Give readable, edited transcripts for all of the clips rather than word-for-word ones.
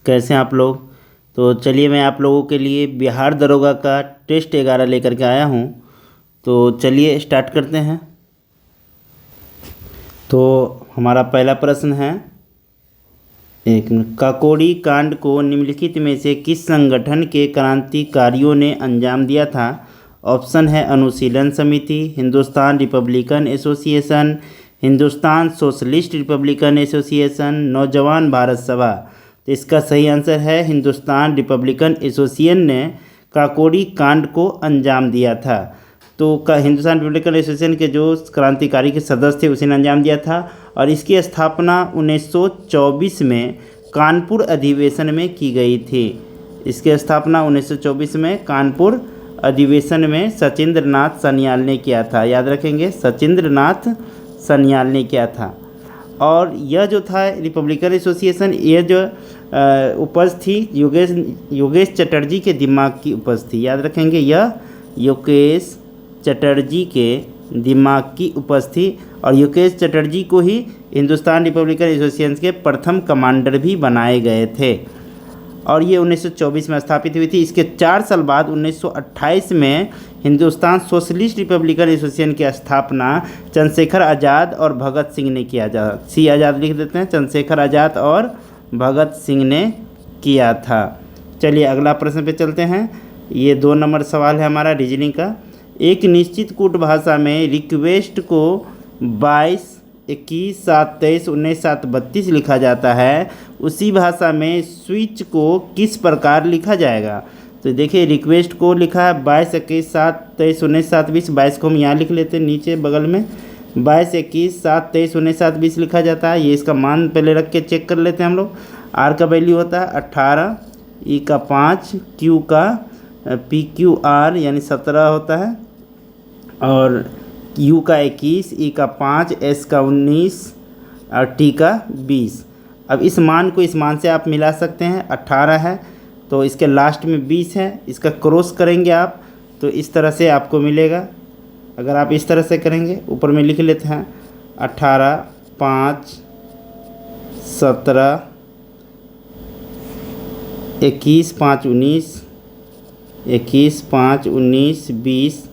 कैसे हैं आप लोग। तो चलिए मैं आप लोगों के लिए बिहार दरोगा का टेस्ट 11 लेकर के आया हूँ। तो चलिए स्टार्ट करते हैं। तो हमारा पहला प्रश्न है, एक मिनट। काकोरी कांड को निम्नलिखित में से किस संगठन के क्रांतिकारियों ने अंजाम दिया था। ऑप्शन है अनुशीलन समिति, Hindustan Republican association, Hindustan socialist Republican association, नौजवान भारत सभा। तो इसका सही आंसर है हिंदुस्तान रिपब्लिकन एसोसिएशन ने काकोरी कांड को अंजाम दिया था। तो हिंदुस्तान रिपब्लिकन एसोसिएशन के जो क्रांतिकारी के सदस्य थे उसी ने अंजाम दिया था और इसकी स्थापना 1924 में कानपुर अधिवेशन में की गई थी। इसकी स्थापना 1924 में कानपुर अधिवेशन में सचिंद्र नाथ सन्याल ने किया था। याद रखेंगे, सचिंद्र नाथ सन्याल ने किया था। और यह जो था रिपब्लिकन एसोसिएशन, यह जो उपज थी योगेश चटर्जी के दिमाग की उपज थी। याद रखेंगे, यह योगेश चटर्जी के दिमाग की उपज थी और योगेश चटर्जी को ही हिंदुस्तान रिपब्लिकन एसोसिएशन के प्रथम कमांडर भी बनाए गए थे और ये 1924 में स्थापित हुई थी। इसके 4 साल बाद 1928 में हिंदुस्तान सोशलिस्ट रिपब्लिकन एसोसिएशन की स्थापना चंद्रशेखर आज़ाद और भगत सिंह ने किया। सी आज़ाद लिख देते हैं, चंद्रशेखर आज़ाद और भगत सिंह ने किया था। चलिए अगला प्रश्न पे चलते हैं। ये 2 नंबर सवाल है हमारा रीजनिंग का। एक निश्चित कूट भाषा में रिक्वेस्ट को 22, 21, 7, 23, 19, 7, 32 लिखा जाता है, उसी भाषा में स्विच को किस प्रकार लिखा जाएगा। तो देखिए रिक्वेस्ट को लिखा है 22, 21, 7, 23, 19, 7, 20। 22 को हम यहाँ लिख लेते हैं नीचे बगल में। 22, 21, 7, 23, 19, 7, 20 लिखा जाता है। ये इसका मान पहले रख के चेक कर लेते हैं हम लोग। आर का वैल्यू होता है 18, ई का 5, क्यू का PQR यानी 17 होता है और U का 21, E का 5, S का 19 और T का 20। अब इस मान को इस मान से आप मिला सकते हैं। 18 है तो इसके लास्ट में 20 है, इसका क्रॉस करेंगे आप तो इस तरह से आपको मिलेगा। अगर आप इस तरह से करेंगे, ऊपर में लिख लेते हैं 18, 5, 17, 21, 5, 19, 21, 5, 19, 20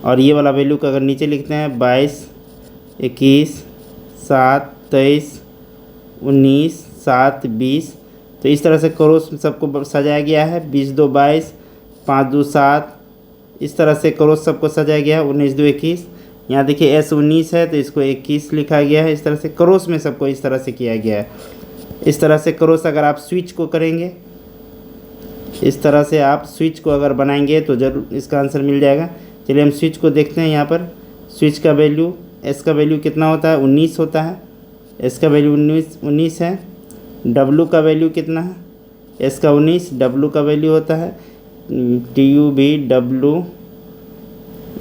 और ये वाला वैल्यू का अगर नीचे लिखते हैं 22, 21, 7, 23, 19, 7, 20। तो इस तरह से क्रॉस सबको सजाया गया है। 20, 2, 22, 5, 2, 7। इस तरह से क्रॉस सबको सजाया गया है। 19, 2, 21। यहाँ देखिए S 19 है तो इसको 21 लिखा गया है। इस तरह से क्रॉस में सबको इस तरह से किया गया है। इस तरह से क्रॉस अगर आप स्विच को करेंगे, इस तरह से आप स्विच को अगर बनाएंगे तो ज़रूर इसका आंसर मिल जाएगा। चलिए हम स्विच को देखते हैं। यहाँ पर स्विच का वैल्यू, S का वैल्यू कितना होता है 19 होता है। S का वैल्यू 19 है। W का वैल्यू कितना है, S का 19, W का वैल्यू होता है TUV।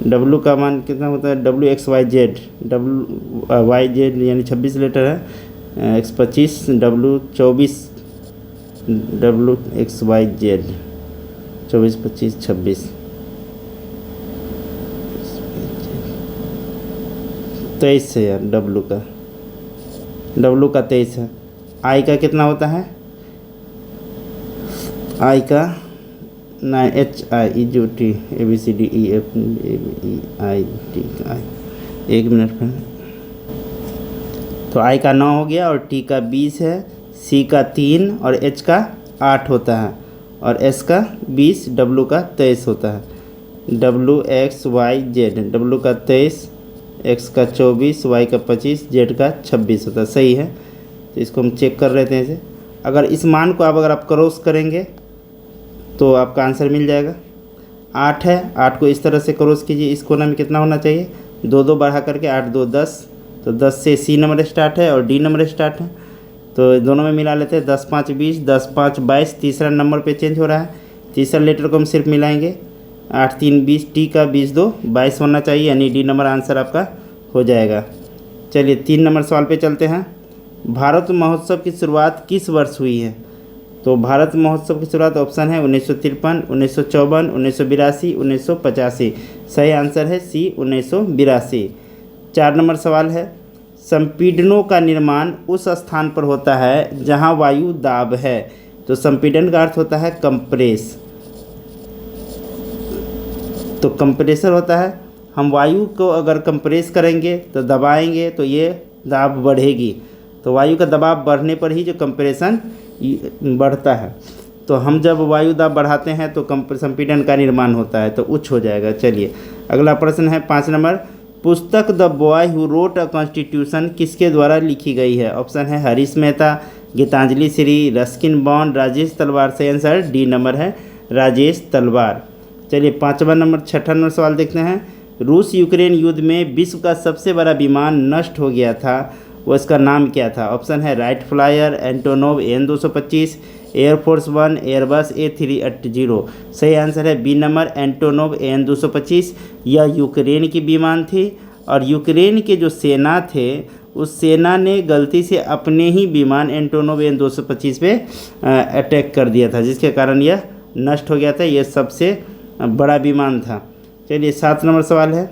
W का मान कितना होता है WXYZ, WYZ यानी 26 लेटर है। X 25, W 24, WXYZ 24, 25, 26, 23 है यार। W का 23 है। I का कितना होता है, I का 9, HIEJT ABCDEF EIT का I। 1 मिनट में तो I का 9 हो गया और T का 20 है, C का 3 और H का 8 होता है और S का 20, W का 23 होता है। WXYZ, W का 23, X का 24, Y का 25, Z का 26 होता है। सही है। तो इसको हम चेक कर रहे थे ऐसे। अगर इस मान को अगर आप क्रॉस करेंगे तो आपका आंसर मिल जाएगा। 8 है, 8 को इस तरह से क्रॉस कीजिए। इस कोना में कितना होना चाहिए, 2 2 बढ़ा करके 8 2 10। तो 10 से C नंबर स्टार्ट है और D नंबर स्टार्ट है तो दोनों में मिला लेते हैं। 10 5 20, 10 5 22। तीसरा नंबर पे चेंज हो रहा है। तीसरा लेटर को हम सिर्फ मिलाएंगे। 8 3 20, T का 20 2 22 होना चाहिए यानी D नंबर आंसर आपका हो जाएगा। चलिए 3 नंबर सवाल पे चलते हैं। भारत महोत्सव की शुरुआत किस वर्ष हुई है। तो भारत महोत्सव की शुरुआत ऑप्शन है 1953, 1954, 1982, 1985। सही आंसर है सी 1982। 4 नंबर सवाल है, संपीड़नों का निर्माण उस स्थान पर होता है जहां वायु दाब है। तो संपीड़न का अर्थ होता है कंप्रेस। तो कंप्रेसर होता है, हम वायु को अगर कंप्रेस करेंगे तो दबाएंगे तो ये दाब बढ़ेगी, तो वायु का दबाव बढ़ने पर ही जो कंप्रेशन बढ़ता है। तो हम जब वायु दाब बढ़ाते हैं तो संपीड़न का निर्माण होता है, तो उच्च हो जाएगा। चलिए अगला प्रश्न है 5 नंबर, पुस्तक the boy who wrote a constitution किसके द्वारा लिखी गई है? ऑप्शन है हरीश मेहता, गीतांजलि श्री, रस्किन बॉन्ड, राजेश तलवार। सही आंसर डी नंबर है राजेश तलवार। चलिए 5वां नंबर 6ठा नंबर सवाल देखते हैं। रूस यूक्रेन युद्ध में विश्व का सबसे बड़ा विमान नष्ट हो गया था, वो इसका नाम क्या था? ऑप्शन है right flyer, Antonov AN-225, air force 1, Airbus A380। सही आंसर है बी नंबर एंटोनोव AN-225। यह यूक्रेन की विमान थी और यूक्रेन के जो सेना थे उस सेना ने गलती से अपने ही विमान एंटोनोव AN-225 पे अटैक कर दिया था, जिसके कारण यह नष्ट हो गया था। यह सबसे बड़ा विमान था। चलिए 7 नंबर सवाल है,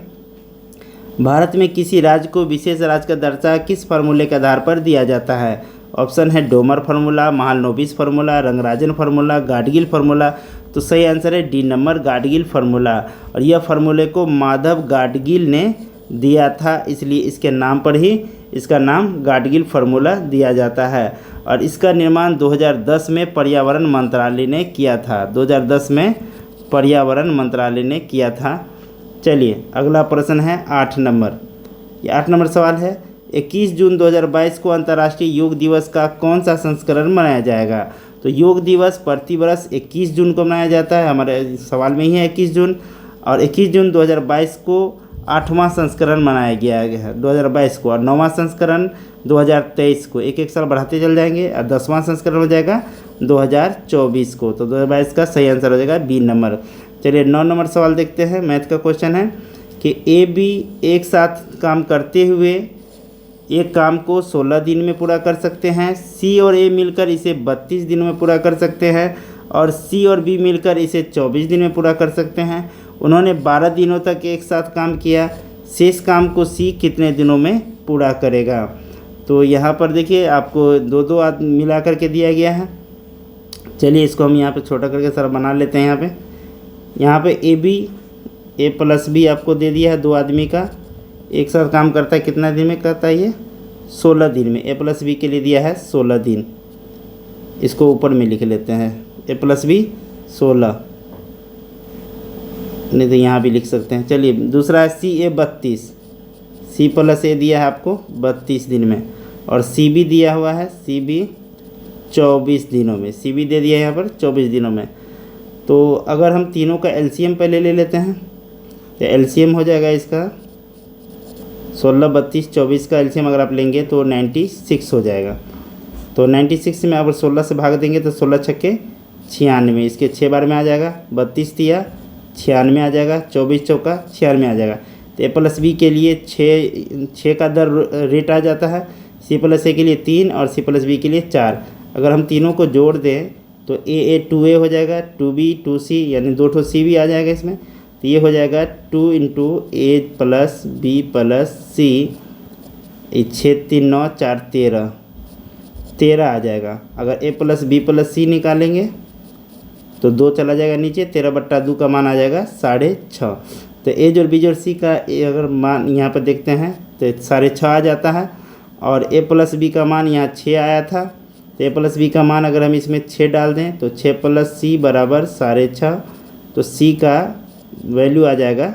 भारत में किसी राज्य को विशेष राज्य का दर्जा किस फार्मूले के आधार पर दिया जाता है? ऑप्शन है Domar formula, Mahalanobis formula, Rangarajan formula, Gadgil formula. तो सही आंसर है डी नंबर गाडगिल फार्मूला, और यह फार्मूले को माधव गाडगिल ने दिया था, इसलिए इसके नाम पर ही इसका नाम गाडगिल फार्मूला दिया जाता है। और इसका निर्माण 2010 में पर्यावरण मंत्रालय ने किया था। 2010 में पर्यावरण मंत्रालय ने किया था। चलिए अगला प्रश्न है 8 नंबर। ये 8 नंबर सवाल है, 21 जून 2022 को अंतर्राष्ट्रीय योग दिवस का कौन सा संस्करण मनाया जाएगा? तो योग दिवस प्रतिवर्ष 21 जून को मनाया जाता है, हमारे सवाल में ही है 21 जून, और 21 जून 2022 को 8वां संस्करण मनाया गया है 2022 को, और 9वां संस्करण 2023 को। एक साल बढ़ाते चल जाएंगे, और 10वां संस्करण हो जाएगा 2024 को। तो 2022 का सही आंसर हो जाएगा बी नंबर। चलिए 9 नंबर सवाल देखते हैं। मैथ का क्वेश्चन है कि ए बी एक साथ काम करते हुए एक काम को 16 दिन में पूरा कर सकते हैं, सी और ए मिलकर इसे 32 दिन में पूरा कर सकते हैं, और सी और बी मिलकर इसे 24 दिन में पूरा कर सकते हैं। उन्होंने 12 दिनों तक एक साथ काम किया, शेष काम को सी कितने दिनों में पूरा करेगा? तो यहाँ पर देखिए आपको दो आदमी मिला करके दिया गया है। चलिए इसको हम यहाँ पे छोटा करके सर बना लेते हैं। यहाँ पे A B A plus B आपको दे दिया है, 2 आदमी का एक साथ काम करता है, कितना दिन में करता है ये? 16 दिन में। ए प्लस बी के लिए दिया है 16 दिन, इसको ऊपर में लिख लेते हैं, ए प्लस बी 16, नहीं तो यहाँ भी लिख सकते हैं। चलिए दूसरा है सी ए 32, सी प्लस ए दिया है आपको 32 दिन में, और सी बी दिया हुआ है सी बी 24 दिनों में, सी बी दे दिया है यहाँ पर 24 दिनों में। तो अगर हम तीनों का एलसीएम पहले ले लेते हैं तो एलसीएम हो जाएगा इसका 16, 32, 24 का एलसीएम अगर आप लेंगे तो 96 हो जाएगा। तो 96 में अगर 16 से भाग देंगे तो 16 छक्के 96, इसके 6 बार में आ जाएगा, 32 दिया 96 आ जाएगा, 24 चौका 96 आ जाएगा। तो ए प्लस बी के लिए 6 का दर रेट आ जाता है, सी प्लस ए के लिए 3 और सी प्लस बी के लिए 4। अगर हम तीनों को जोड़ दें तो ए 2A हो जाएगा, 2B 2C, यानी 2 सी भी आ जाएगा इसमें। तो ये हो जाएगा 2 × A + B + C, 6 3 9 4 13 आ जाएगा। अगर A + B + C निकालेंगे तो 2 चला जाएगा नीचे, 13/2 का मान आ जाएगा 6.5। तो ए जोड़ बी जोड़ सी का अगर मान यहाँ पर देखते हैं तो 6.5 आ जाता है, और ए + बी का मान यहाँ 6 आया था। तो ए + बी का मान अगर हम इसमें 6 डाल दें तो 6 + C = 6.5। तो सी का वैल्यू आ जाएगा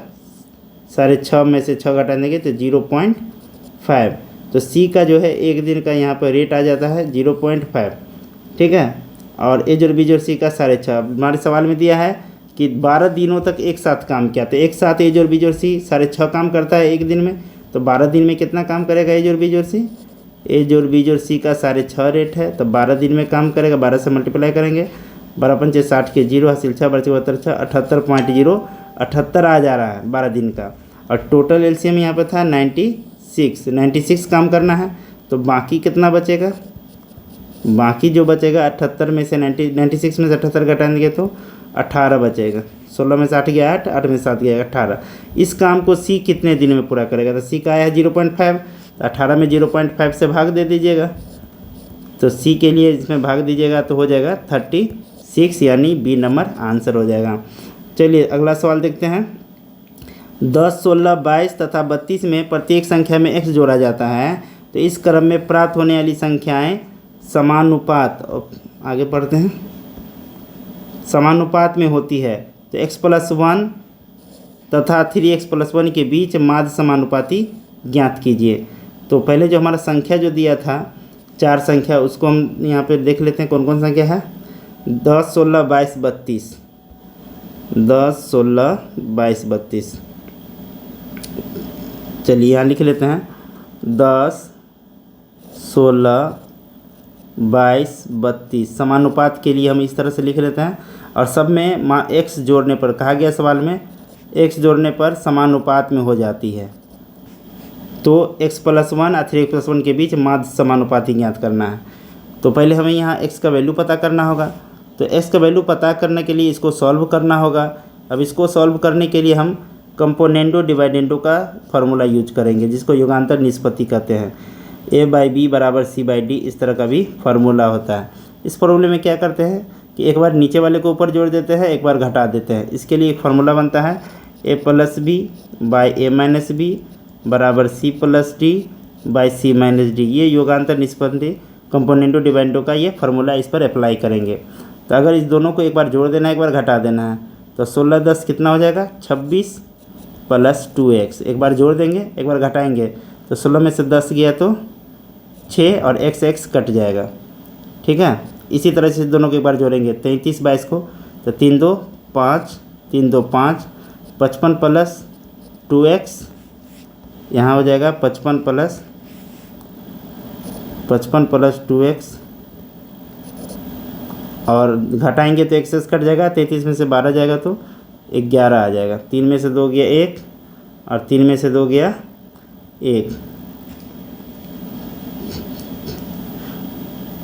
6.5 में से 6 घटा देंगे तो 0.5। तो सी का जो है एक दिन का यहाँ पर रेट आ जाता है 0.5, ठीक है। और ए जोड़ बी जोड़ सी का 6.5। हमारे सवाल में दिया है कि 12 दिनों तक एक साथ काम किया, तो एक साथ ए जोड़ बी जोड़ सी 6.5 काम करता है एक दिन में। तो 12 दिन में कितना काम करेगा ए जोड़ बी जोड़ सी? ए जोड़ बी जोड़ सी का 6.5 रेट है, तो 12 दिन में काम करेगा। 12 से मल्टीप्लाई करेंगे, 12 × 5 = 60 के 0 हासिल 6 × 72 6 78.0 आ जा रहा है 12 दिन का। और टोटल एलसीएम यहाँ पर था 96 काम करना है। तो बाकी कितना बचेगा? बाकी जो बचेगा 78 में से 96 में से 78 घटाएंगे तो 18 बचेगा। 16 में से 8 गया 8, 8 में से 7 गया 18। इस काम को सी कितने दिन में पूरा करेगा? तो सी का आया है 0.5, तो 18 में 0.5 से भाग दे दीजिएगा, तो सी के लिए इसमें भाग दीजिएगा तो हो जाएगा 36, यानी बी नंबर आंसर हो जाएगा। चलिए अगला सवाल देखते हैं। 10, 16, 22 तथा 32 में प्रत्येक संख्या में x जोड़ा जाता है, तो इस क्रम में प्राप्त होने वाली संख्याएं समानुपात, आगे पढ़ते हैं, समानुपात में होती है। तो x+1 तथा 3x+1 के बीच माध्य समानुपाती ज्ञात कीजिए। तो पहले जो हमारा संख्या जो दिया था 4 संख्या, उसको हम यहाँ पे देख लेते हैं कौन कौन संख्या है। 10, 16, 22, 32, 10, 16, 22, 32। चलिए यहाँ लिख लेते हैं 10, 16, 22, 32। समानुपात के लिए हम इस तरह से लिख लेते हैं, और सब में x जोड़ने पर, कहा गया सवाल में x जोड़ने पर समानुपात में हो जाती है। तो x+1 और 3x+1 के बीच माध्य समानुपाती ज्ञात करना है। तो पहले हमें यहाँ x का वैल्यू पता करना होगा। तो x का वैल्यू पता करने के लिए इसको सॉल्व करना होगा। अब इसको सॉल्व करने के लिए हम कंपोनेंडो डिवाइडेंडो का फार्मूला यूज करेंगे, जिसको युगांतर निष्पत्ति कहते हैं। a/b = c/d, इस तरह का भी फार्मूला होता है। इस फार्मूले में क्या करते हैं कि एक बार नीचे वाले को ऊपर जोड़ देते हैं, एक बार घटा देते हैं। इसके लिए एक फार्मूला बनता है a+b / a - b = c+d / c-d। ये योगांतर निष्पत्ति कंपोनेंडो डिवाइडेंडो का ये फार्मूला, इस पर अप्लाई करेंगे। तो अगर इस दोनों को एक बार जोड़ देना है, एक बार घटा देना है, तो 16, 10 कितना हो जाएगा, 26 + 2x। एक बार जोड़ देंगे, एक बार घटाएंगे, तो 16 में से 10 गया तो 6 और x कट जाएगा। ठीक है, इसी तरह से दोनों को एक बार जोड़ेंगे, 33, 22 को, तो 3, 2, 5, 3, 2, 5, 55 + 2x, यहाँ हो जाएगा 55 + 2x, और घटाएंगे तो x कट जाएगा, 33 में से 12 जाएगा तो 11 आ जाएगा। 3 में से 2 गया 1, और 3 में से 2 गया 1।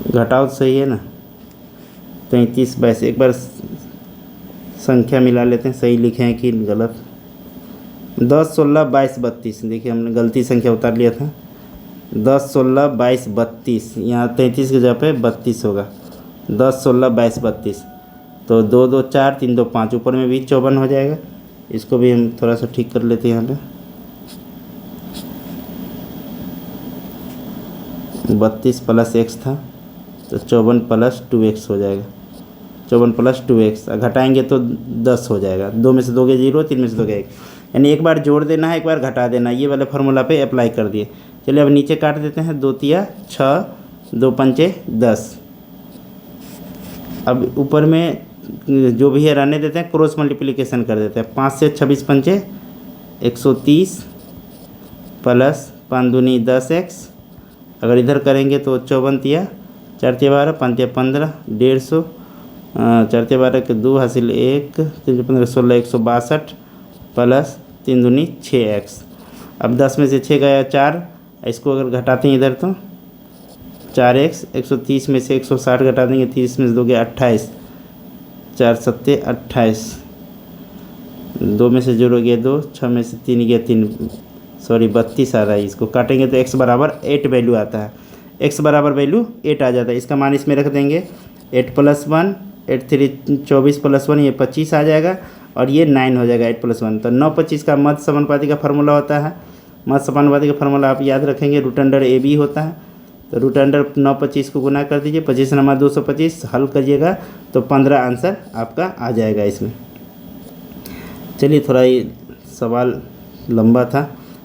घटाओ तो सही है ना, 33, 22। एक बार संख्या मिला लेते हैं, सही लिखे हैं कि गलत। 10, 16, 22, 32। देखिए हमने गलती संख्या उतार लिया था। 10, 16, 22, 32, यहाँ 33 की जगह पे 32 होगा। 10, 16, 22, 32। तो 2, 2, 4, 3, 2, 5, ऊपर में भी 54 हो जाएगा। इसको भी हम थोड़ा सा ठीक कर लेते हैं। यहाँ पे 32 + x था, तो 54 + 2x हो जाएगा। 54 + 2x, घटाएंगे तो 10 हो जाएगा। 2 में से 2 गए 0, 3 में से 2 गए 1, यानी एक बार जोड़ देना है, एक बार घटा देना है। ये वाले फार्मूला पे अप्लाई कर दिए। चलिए अब नीचे काट देते हैं। 2 तिया 6, 2 पंचे 10। अब ऊपर में जो भी है रहने देते हैं, क्रॉस मल्टीप्लिकेशन कर देते हैं। 5 से 26 पंचे 130 प्लस 5 दूनी 10x। अगर इधर करेंगे तो 54 तिया 4 तिया 12, 5 तिया 15, 150, 4 तिया 12 के 2 हासिल 1, 3 15 16, 162 प्लस 3 दूनी 6x। अब 10 में से 6 गया 4, इसको अगर घटाते हैं इधर तो 4x। 130 में से 160 घटा देंगे, 30 में से 2 गया 28, 4 सत्ते 28, 2 में से 0 गया 2, 6 में से 3 गया 3, सॉरी 32 आ रहा है। इसको काटेंगे तो x = 8 वैल्यू आता है। x = वैल्यू 8 आ जाता है। इसका मान इसमें रख देंगे। 8 + 1, 8 3 24 + 1 ये 25 आ जाएगा, और ये 9 हो जाएगा 8 + 1। तो 9, 25 का मध्य समानुपाती का फार्मूला होता है। मध्य समानुपाती का फार्मूला आप याद रखेंगे, √AB होता है। तो √9, 25 को गुना कर दीजिए, 25 × 225, हल करिएगा तो 15 आंसर आपका आ जाएगा इसमें। चलिए थोड़ा ये सवाल लंबा था।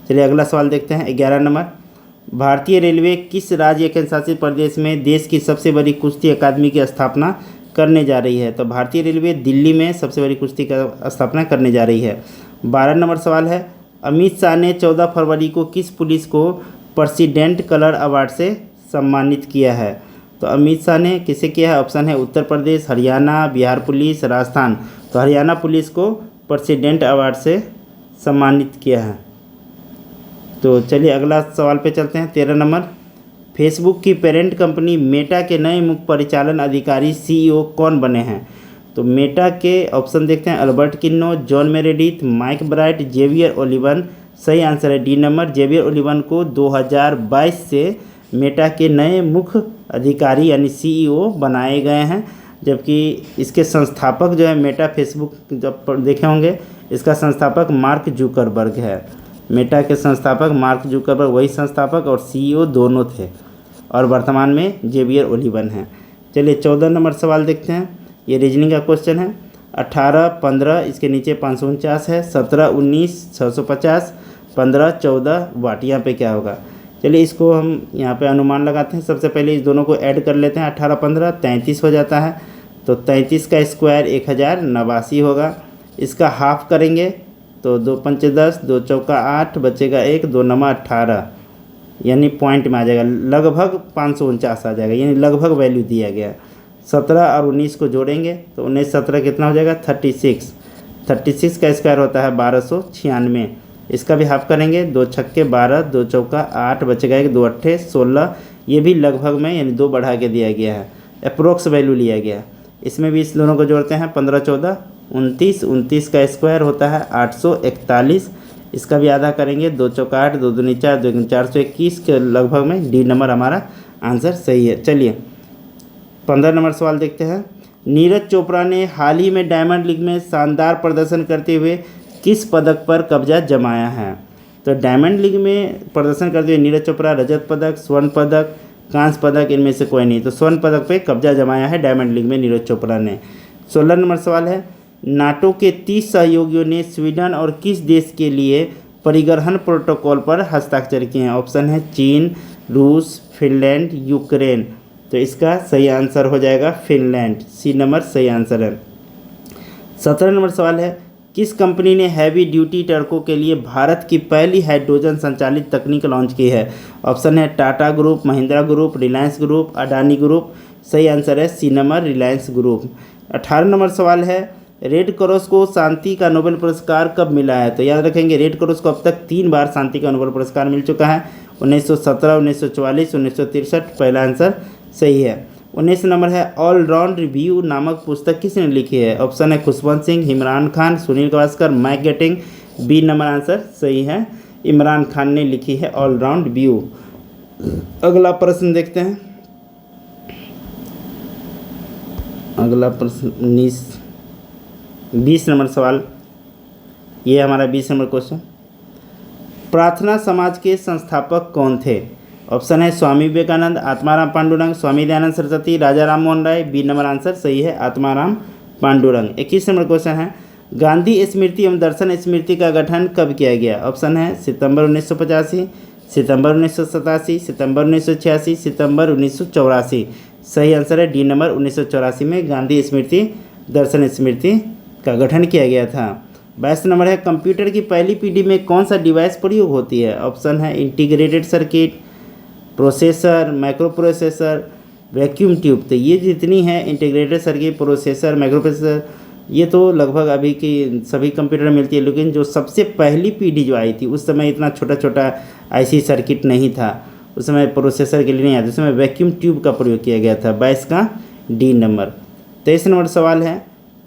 चलिए अगला सवाल देखते हैं। 11 नंबर, भारतीय रेलवे किस राज्य केंद्रशासित प्रदेश में देश की सबसे बड़ी कुश्ती अकादमी की स्थापना करने जा रही है? तो भारतीय रेलवे दिल्ली में सबसे बड़ी कुश्ती का स्थापना करने जा रही है। 12 नंबर सवाल है, अमित शाह ने 14 फरवरी को किस पुलिस को प्रेसिडेंट कलर अवार्ड से सम्मानित किया है? तो अमित शाह ने किसे किया है? ऑप्शन है उत्तर प्रदेश, हरियाणा, बिहार पुलिस, राजस्थान। तो हरियाणा पुलिस को प्रेसिडेंट अवार्ड से सम्मानित किया है। तो चलिए अगला सवाल पे चलते हैं। 13 नंबर, फेसबुक की पेरेंट कंपनी मेटा के नए मुख्य परिचालन अधिकारी CEO कौन बने हैं? तो मेटा के ऑप्शन देखते हैं, Albert Kinno, John Meredith, Mike Bright, Javier Olivan. सही आंसर है डी नंबर, जेवियर ओलिवन को 2022 से मेटा के नए मुख्य अधिकारी यानी CEO बनाए गए हैं, जबकि इसके संस्थापक जो है मेटा फेसबुक जब देखे होंगे, इसका संस्थापक मार्क जुकरबर्ग है। मेटा के संस्थापक मार्क जुकरबर्ग वही संस्थापक और CEO दोनों थे, और वर्तमान में जेवियर ओलिवन हैं। चलिए 14 नंबर सवाल देखते हैं। ये रीजनिंग का क्वेश्चन है। 18, 15 इसके नीचे 549 है, 17, 19 650, 15, 14 वाट, यहाँ पे क्या होगा? चलिए इसको हम यहाँ पे अनुमान लगाते हैं। सबसे पहले इस दोनों को ऐड कर लेते हैं। 18, 15 33 हो जाता है, तो 33 का स्क्वायर 1089 होगा। इसका हाफ करेंगे तो 2 पंचे 10, 2 चौका 8, बचेगा 1, 2 नमा 18, यानी पॉइंट में आ जाएगा, लगभग 549 आ जाएगा, यानी लगभग वैल्यू दिया गया। 17 और 19 को जोड़ेंगे तो 19 17 कितना हो जाएगा? 36। 36 का स्क्वायर होता है 1296। इसका भी हाफ करेंगे, 2 छक्के 12, 2 चौका 8, बचेगा 1, 2 अट्ठे 16, ये भी लगभग में यानी 2 बढ़ा के दिया गया है, अप्रोक्स वैल्यू लिया गया। इसमें भी इस दोनों को जोड़ते हैं, 15 14 29, 29 का स्क्वायर होता है 841। इसका भी आधा करेंगे, 2 चौका 8, 2 दूनी 4, 2 421 के लगभग में डी नंबर हमारा आंसर सही है। चलिए 15 नंबर सवाल देखते हैं। नीरज चोपड़ा ने हाल ही में डायमंड लीग में शानदार प्रदर्शन करते हुए किस पदक पर कब्जा जमाया है? तो डायमंड लीग में प्रदर्शन करते हुए नीरज चोपड़ा रजत पदक, स्वर्ण पदक, कांस्य पदक, इनमें से कोई नहीं, तो स्वर्ण पदक पे कब्जा जमाया है डायमंड लीग में नीरज चोपड़ा ने। 16 नंबर सवाल है। नाटो के 30 सहयोगियों ने स्वीडन और किस देश के लिए परिग्रहण प्रोटोकॉल पर हस्ताक्षर किए हैं? ऑप्शन है चीन, रूस, फिनलैंड, यूक्रेन। तो इसका सही आंसर हो जाएगा फिनलैंड, सी नंबर सही आंसर है। 17 नंबर सवाल है। किस कंपनी ने हैवी ड्यूटी ट्रकों के लिए भारत की पहली हाइड्रोजन संचालित तकनीक लॉन्च की है? ऑप्शन है Tata group, Mahindra group, Reliance group, Adani group. सही आंसर है सी नंबर रिलायंस ग्रुप। 18 नंबर सवाल है। रेड क्रॉस को शांति का नोबेल पुरस्कार कब मिला है? तो याद रखेंगे रेड क्रॉस को अब तक 3 बार शांति का नोबेल पुरस्कार मिल चुका है, 1917, 1944, 1963। पहला आंसर सही है। 19 नंबर है। ऑल राउंड रिव्यू नामक पुस्तक किसने लिखी है? ऑप्शन है Khushwant Singh, Imran Khan, Sunil Gavaskar, Mike Gatting. B number answer सही है, इमरान खान ने लिखी है ऑल राउंड रिव्यू। अगला प्रश्न देखते हैं। अगला प्रश्न 20 नंबर सवाल, ये हमारा 20 नंबर क्वेश्चन। प्रार्थना समाज के संस्थापक कौन थे? ऑप्शन है स्वामी विवेकानंद, आत्माराम पांडुरंग, स्वामी दयानंद सरस्वती, राजा Ram Mohan Roy. B number answer सही है, आत्माराम पांडुरंग। 21 नंबर क्वेश्चन है। गांधी स्मृति एवं दर्शन स्मृति का गठन कब किया गया? ऑप्शन है सितंबर 1985, सितंबर 1987, सितंबर 1986, सितंबर 1984। सही आंसर है डी नंबर 1984 में गांधी स्मृति दर्शन स्मृति का गठन किया गया था। 22 नंबर है। कंप्यूटर की पहली पीढ़ी में कौन सा डिवाइस प्रयोग होती है? ऑप्शन है integrated circuit, processor, micro processor, vacuum tube. तो ये जितनी है integrated circuit, processor, micro processor, ये तो लगभग अभी की सभी कंप्यूटर में मिलती है, लेकिन जो सबसे पहली पीढ़ी जो आई थी उस समय इतना छोटा छोटा IC सर्किट नहीं था, उस समय प्रोसेसर के लिए नहीं आता, उस समय वैक्यूम ट्यूब का प्रयोग किया गया था। 22 का डी नंबर। 23 नंबर सवाल है।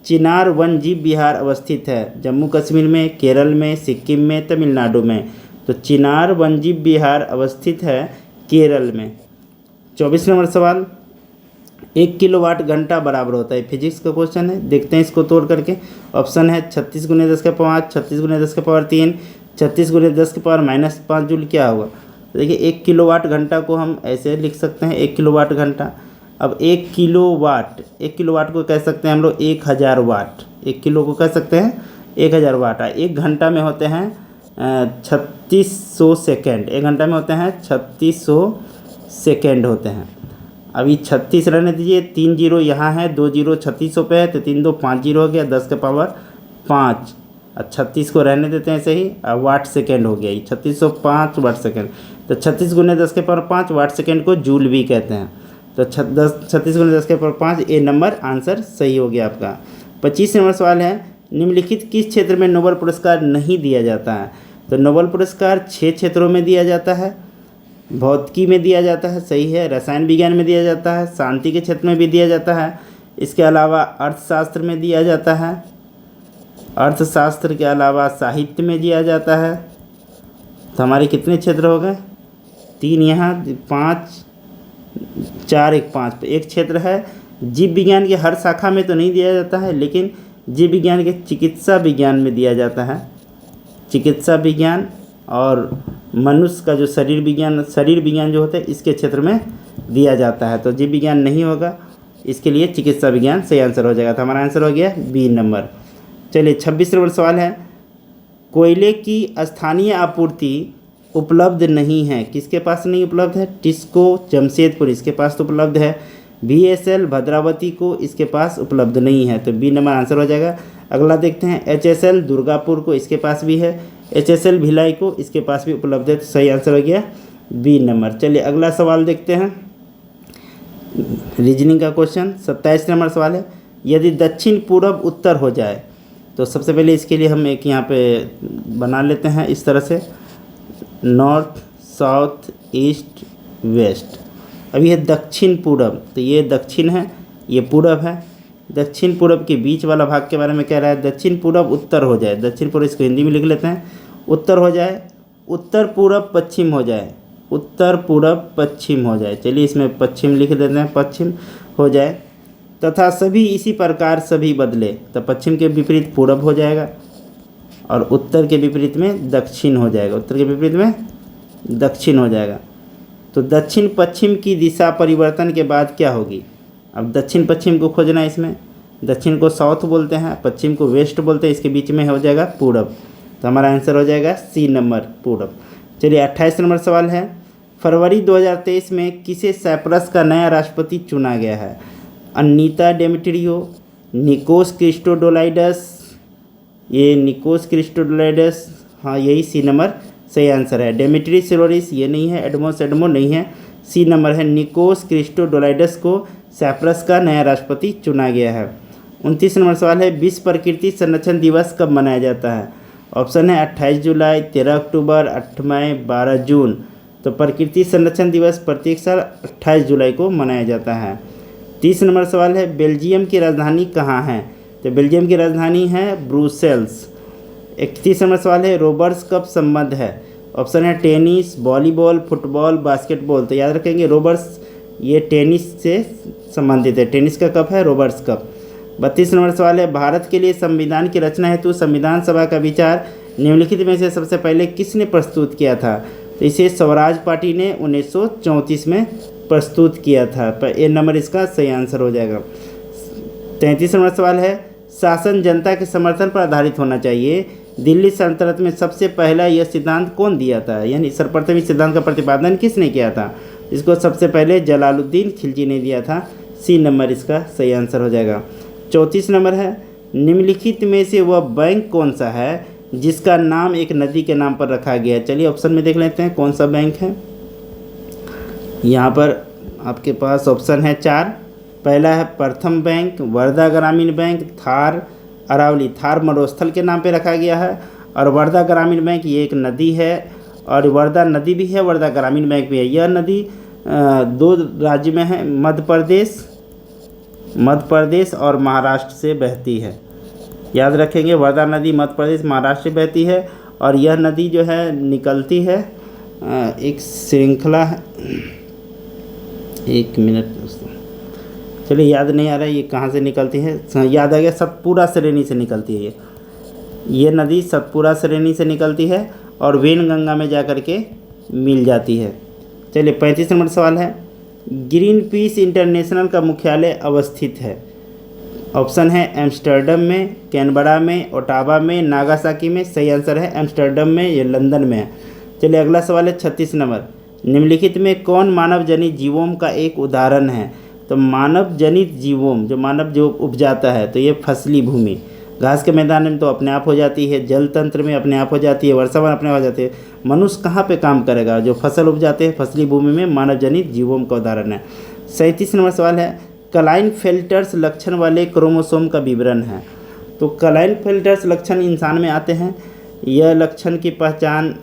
चिनार वन जीव विहार अवस्थित है जम्मू कश्मीर में, केरल में, सिक्किम में, तमिलनाडु में? तो चिनार वन जीव विहार अवस्थित है केरल में। 24 नंबर सवाल। 1 किलोवाट घंटा बराबर होता है, फिजिक्स का क्वेश्चन है, देखते हैं इसको तोड़ करके। ऑप्शन है 36 × 10⁵, 36 × 10⁻3, 36 × 10⁻−5 जूल। क्या होगा? तो देखिए 1 किलोवाट घंटा को हम ऐसे लिख सकते हैं, 1 किलोवाट घंटा। अब 1 किलोवाट को कह सकते हैं हम लोग 1000 वाट। 1 किलो को कह सकते हैं 1000 वाट। 1 घंटा में होते हैं 3600 सेकेंड। 1 घंटा में होते हैं 3600 सेकेंड होते हैं। अभी 36 रहने दीजिए, 3 जीरो यहाँ है, 2 जीरो 3600 पे है, तो 3 2 5 जीरो हो गया, 10 के पावर 5। और 36 को रहने देते हैं ऐसे ही, वाट सेकेंड हो गया, ये 3605 वाट सेकेंड। तो 36 × 10 के पावर 5 वाट सेकेंड को जूल भी कहते हैं। तो 36 × 10 के पावर 5, ए नंबर आंसर सही हो गया आपका। 25 नंबर सवाल है। निम्नलिखित किस क्षेत्र में नोबेल पुरस्कार नहीं दिया जाता है? तो नोबेल पुरस्कार 6 क्षेत्रों में दिया जाता है। भौतिकी में दिया जाता है, सही है, रसायन विज्ञान में दिया जाता है, शांति के क्षेत्र में भी दिया जाता है, इसके अलावा अर्थशास्त्र में दिया जाता है, अर्थशास्त्र के अलावा साहित्य में दिया जाता है। तो हमारे कितने क्षेत्र हो गए? 3 यहाँ, 5, 4 1 5 एक क्षेत्र है। जीव विज्ञान की हर शाखा में तो नहीं दिया जाता है, लेकिन जीव विज्ञान के चिकित्सा विज्ञान में दिया जाता है। चिकित्सा विज्ञान और मनुष्य का जो शरीर विज्ञान जो होता है इसके क्षेत्र में दिया जाता है। तो जीव विज्ञान नहीं होगा, इसके लिए चिकित्सा विज्ञान सही आंसर हो जाएगा। तो हमारा आंसर हो गया बी नंबर। चलिए 26 नंबर सवाल है, कोयले की स्थानीय आपूर्ति उपलब्ध नहीं है। किसके पास नहीं उपलब्ध है? टिस्को जमशेदपुर, इसके पास तो उपलब्ध है। VSL भद्रावती को इसके पास उपलब्ध नहीं है, तो बी नंबर आंसर हो जाएगा। अगला देखते हैं, HSL दुर्गापुर को इसके पास भी है, HSL भिलाई को इसके पास भी उपलब्ध है, तो सही आंसर हो गया बी नंबर। चलिए अगला सवाल देखते हैं, रीजनिंग का क्वेश्चन 27 नंबर सवाल है, यदि दक्षिण पूर्व उत्तर हो जाए, तो सबसे पहले इसके लिए हम एक यहाँ पे बना लेते हैं इस तरह से, नॉर्थ साउथ ईस्ट वेस्ट। अब ये दक्षिण पूर्व, तो ये दक्षिण है, ये पूर्व है। दक्षिण पूर्व के बीच वाला भाग के बारे में कह रहा है, दक्षिण पूर्व उत्तर हो जाए। दक्षिण पूर्व इसको हिंदी में लिख लेते हैं, उत्तर हो जाए, उत्तर पूर्व पश्चिम हो जाए, उत्तर पूर्व पश्चिम हो जाए। चलिए इसमें पश्चिम लिख देते हैं, पश्चिम हो जाए, तथा सभी इसी प्रकार सभी बदले, तो पश्चिम के विपरीत पूर्व हो जाएगा और उत्तर के विपरीत में दक्षिण हो जाएगा, उत्तर के विपरीत में दक्षिण हो जाएगा। तो दक्षिण पश्चिम की दिशा परिवर्तन के बाद क्या होगी? अब दक्षिण पश्चिम को खोजना है, इसमें दक्षिण को साउथ बोलते हैं, पश्चिम को वेस्ट बोलते हैं, इसके बीच में हो जाएगा पूर्व, तो हमारा आंसर हो जाएगा सी नंबर पूर्व। चलिए 28 नंबर सवाल है, फरवरी 2023 में किसे साइप्रस का नया राष्ट्रपति चुना गया है? अनीता डेमेट्रियो, निकोस क्रिस्टोडोलाइडस, ये निकोस क्रिस्टोडोलाइडस, हाँ यही सी नंबर सही आंसर है। डेमेट्री सिरोरिस ये नहीं है, एडमोस एडमो नहीं है, सी नंबर है, निकोस क्रिस्टोडोलाइडस को साइप्रस का नया राष्ट्रपति चुना गया है। 29 नंबर सवाल है, विश्व प्रकृति संरक्षण दिवस कब मनाया जाता है? ऑप्शन है 28 जुलाई, 13 अक्टूबर, 8 मई, 12 जून। तो प्रकृति संरक्षण दिवस प्रत्येक साल 28 जुलाई को मनाया जाता है। 30 नंबर सवाल है, बेल्जियम की राजधानी कहाँ है? तो बेल्जियम की राजधानी है ब्रुसेल्स। 31 नंबर सवाल है, रोबर्स कप संबंध है? ऑप्शन है टेनिस, वॉलीबॉल, फुटबॉल, बास्केटबॉल। तो याद रखेंगे रोबर्स ये टेनिस से संबंधित है, टेनिस का कप है रोबर्स कप। 32 नंबर सवाल है, भारत के लिए संविधान की रचना हेतु संविधान सभा का विचार निम्नलिखित में से सबसे पहले किसने प्रस्तुत किया था? तो इसे स्वराज पार्टी ने 1934 में प्रस्तुत किया था, पर ए नंबर इसका सही आंसर हो जाएगा। 33 नंबर सवाल है, शासन जनता के समर्थन पर आधारित होना चाहिए, दिल्ली सल्तनत में सबसे पहला यह सिद्धांत कौन दिया था? यानी सर्वप्रथम इस सिद्धांत का प्रतिपादन किसने किया था? इसको सबसे पहले जलालुद्दीन खिलजी ने दिया था, सी नंबर इसका सही आंसर हो जाएगा। 34 नंबर है, निम्नलिखित में से वह बैंक कौन सा है जिसका नाम एक नदी के नाम पर रखा गया है? चलिए ऑप्शन में देख लेते हैं कौन सा बैंक है। यहाँ पर आपके पास ऑप्शन है 4। पहला है प्रथम बैंक, वर्धा ग्रामीण बैंक, थार अरावली, थार मरुस्थल के नाम पे रखा गया है, और वर्धा ग्रामीण बैंक ये एक नदी है, और वर्धा नदी भी है, वर्धा ग्रामीण बैंक भी है। यह नदी 2 राज्य में है, मध्य प्रदेश और महाराष्ट्र से बहती है। याद रखेंगे वर्धा नदी मध्य प्रदेश महाराष्ट्र से बहती है, और यह नदी जो है निकलती है, एक श्रृंखला है, 1 मिनट दोस्तों, चलिए याद नहीं आ रहा है ये कहाँ से निकलती है, याद आ गया, सतपुरा श्रेणी से निकलती है। ये नदी सतपुरा श्रेणी से निकलती है और वेनगंगा में जा कर के मिल जाती है। चलिए 35 नंबर सवाल है, ग्रीन पीस इंटरनेशनल का मुख्यालय अवस्थित है? ऑप्शन है एम्स्टर्डम में, कैनबरा में, ओटावा में, नागासाकी में। सही आंसर है एम्स्टर्डम में, ये लंदन में है। चलिए अगला सवाल है 36 नंबर, निम्नलिखित में कौन मानव जनित जीवों का एक उदाहरण है? तो मानव जनित जीवों, जो मानव जो उपजाता है, तो ये फसली भूमि, घास के मैदान में तो अपने आप हो जाती है, जल तंत्र में अपने आप हो जाती है, वर्षावन अपने आप हो जाती है। मनुष्य कहाँ पे काम करेगा? जो फसल उपजाते हैं फसली भूमि में, मानव जनित जीवों का उदाहरण है। 37 नंबर सवाल है, क्लाइनफेल्टर्स लक्षण वाले क्रोमोसोम का विवरण है? तो क्लाइनफेल्टर्स लक्षण इंसान में आते हैं। यह लक्षण की पहचान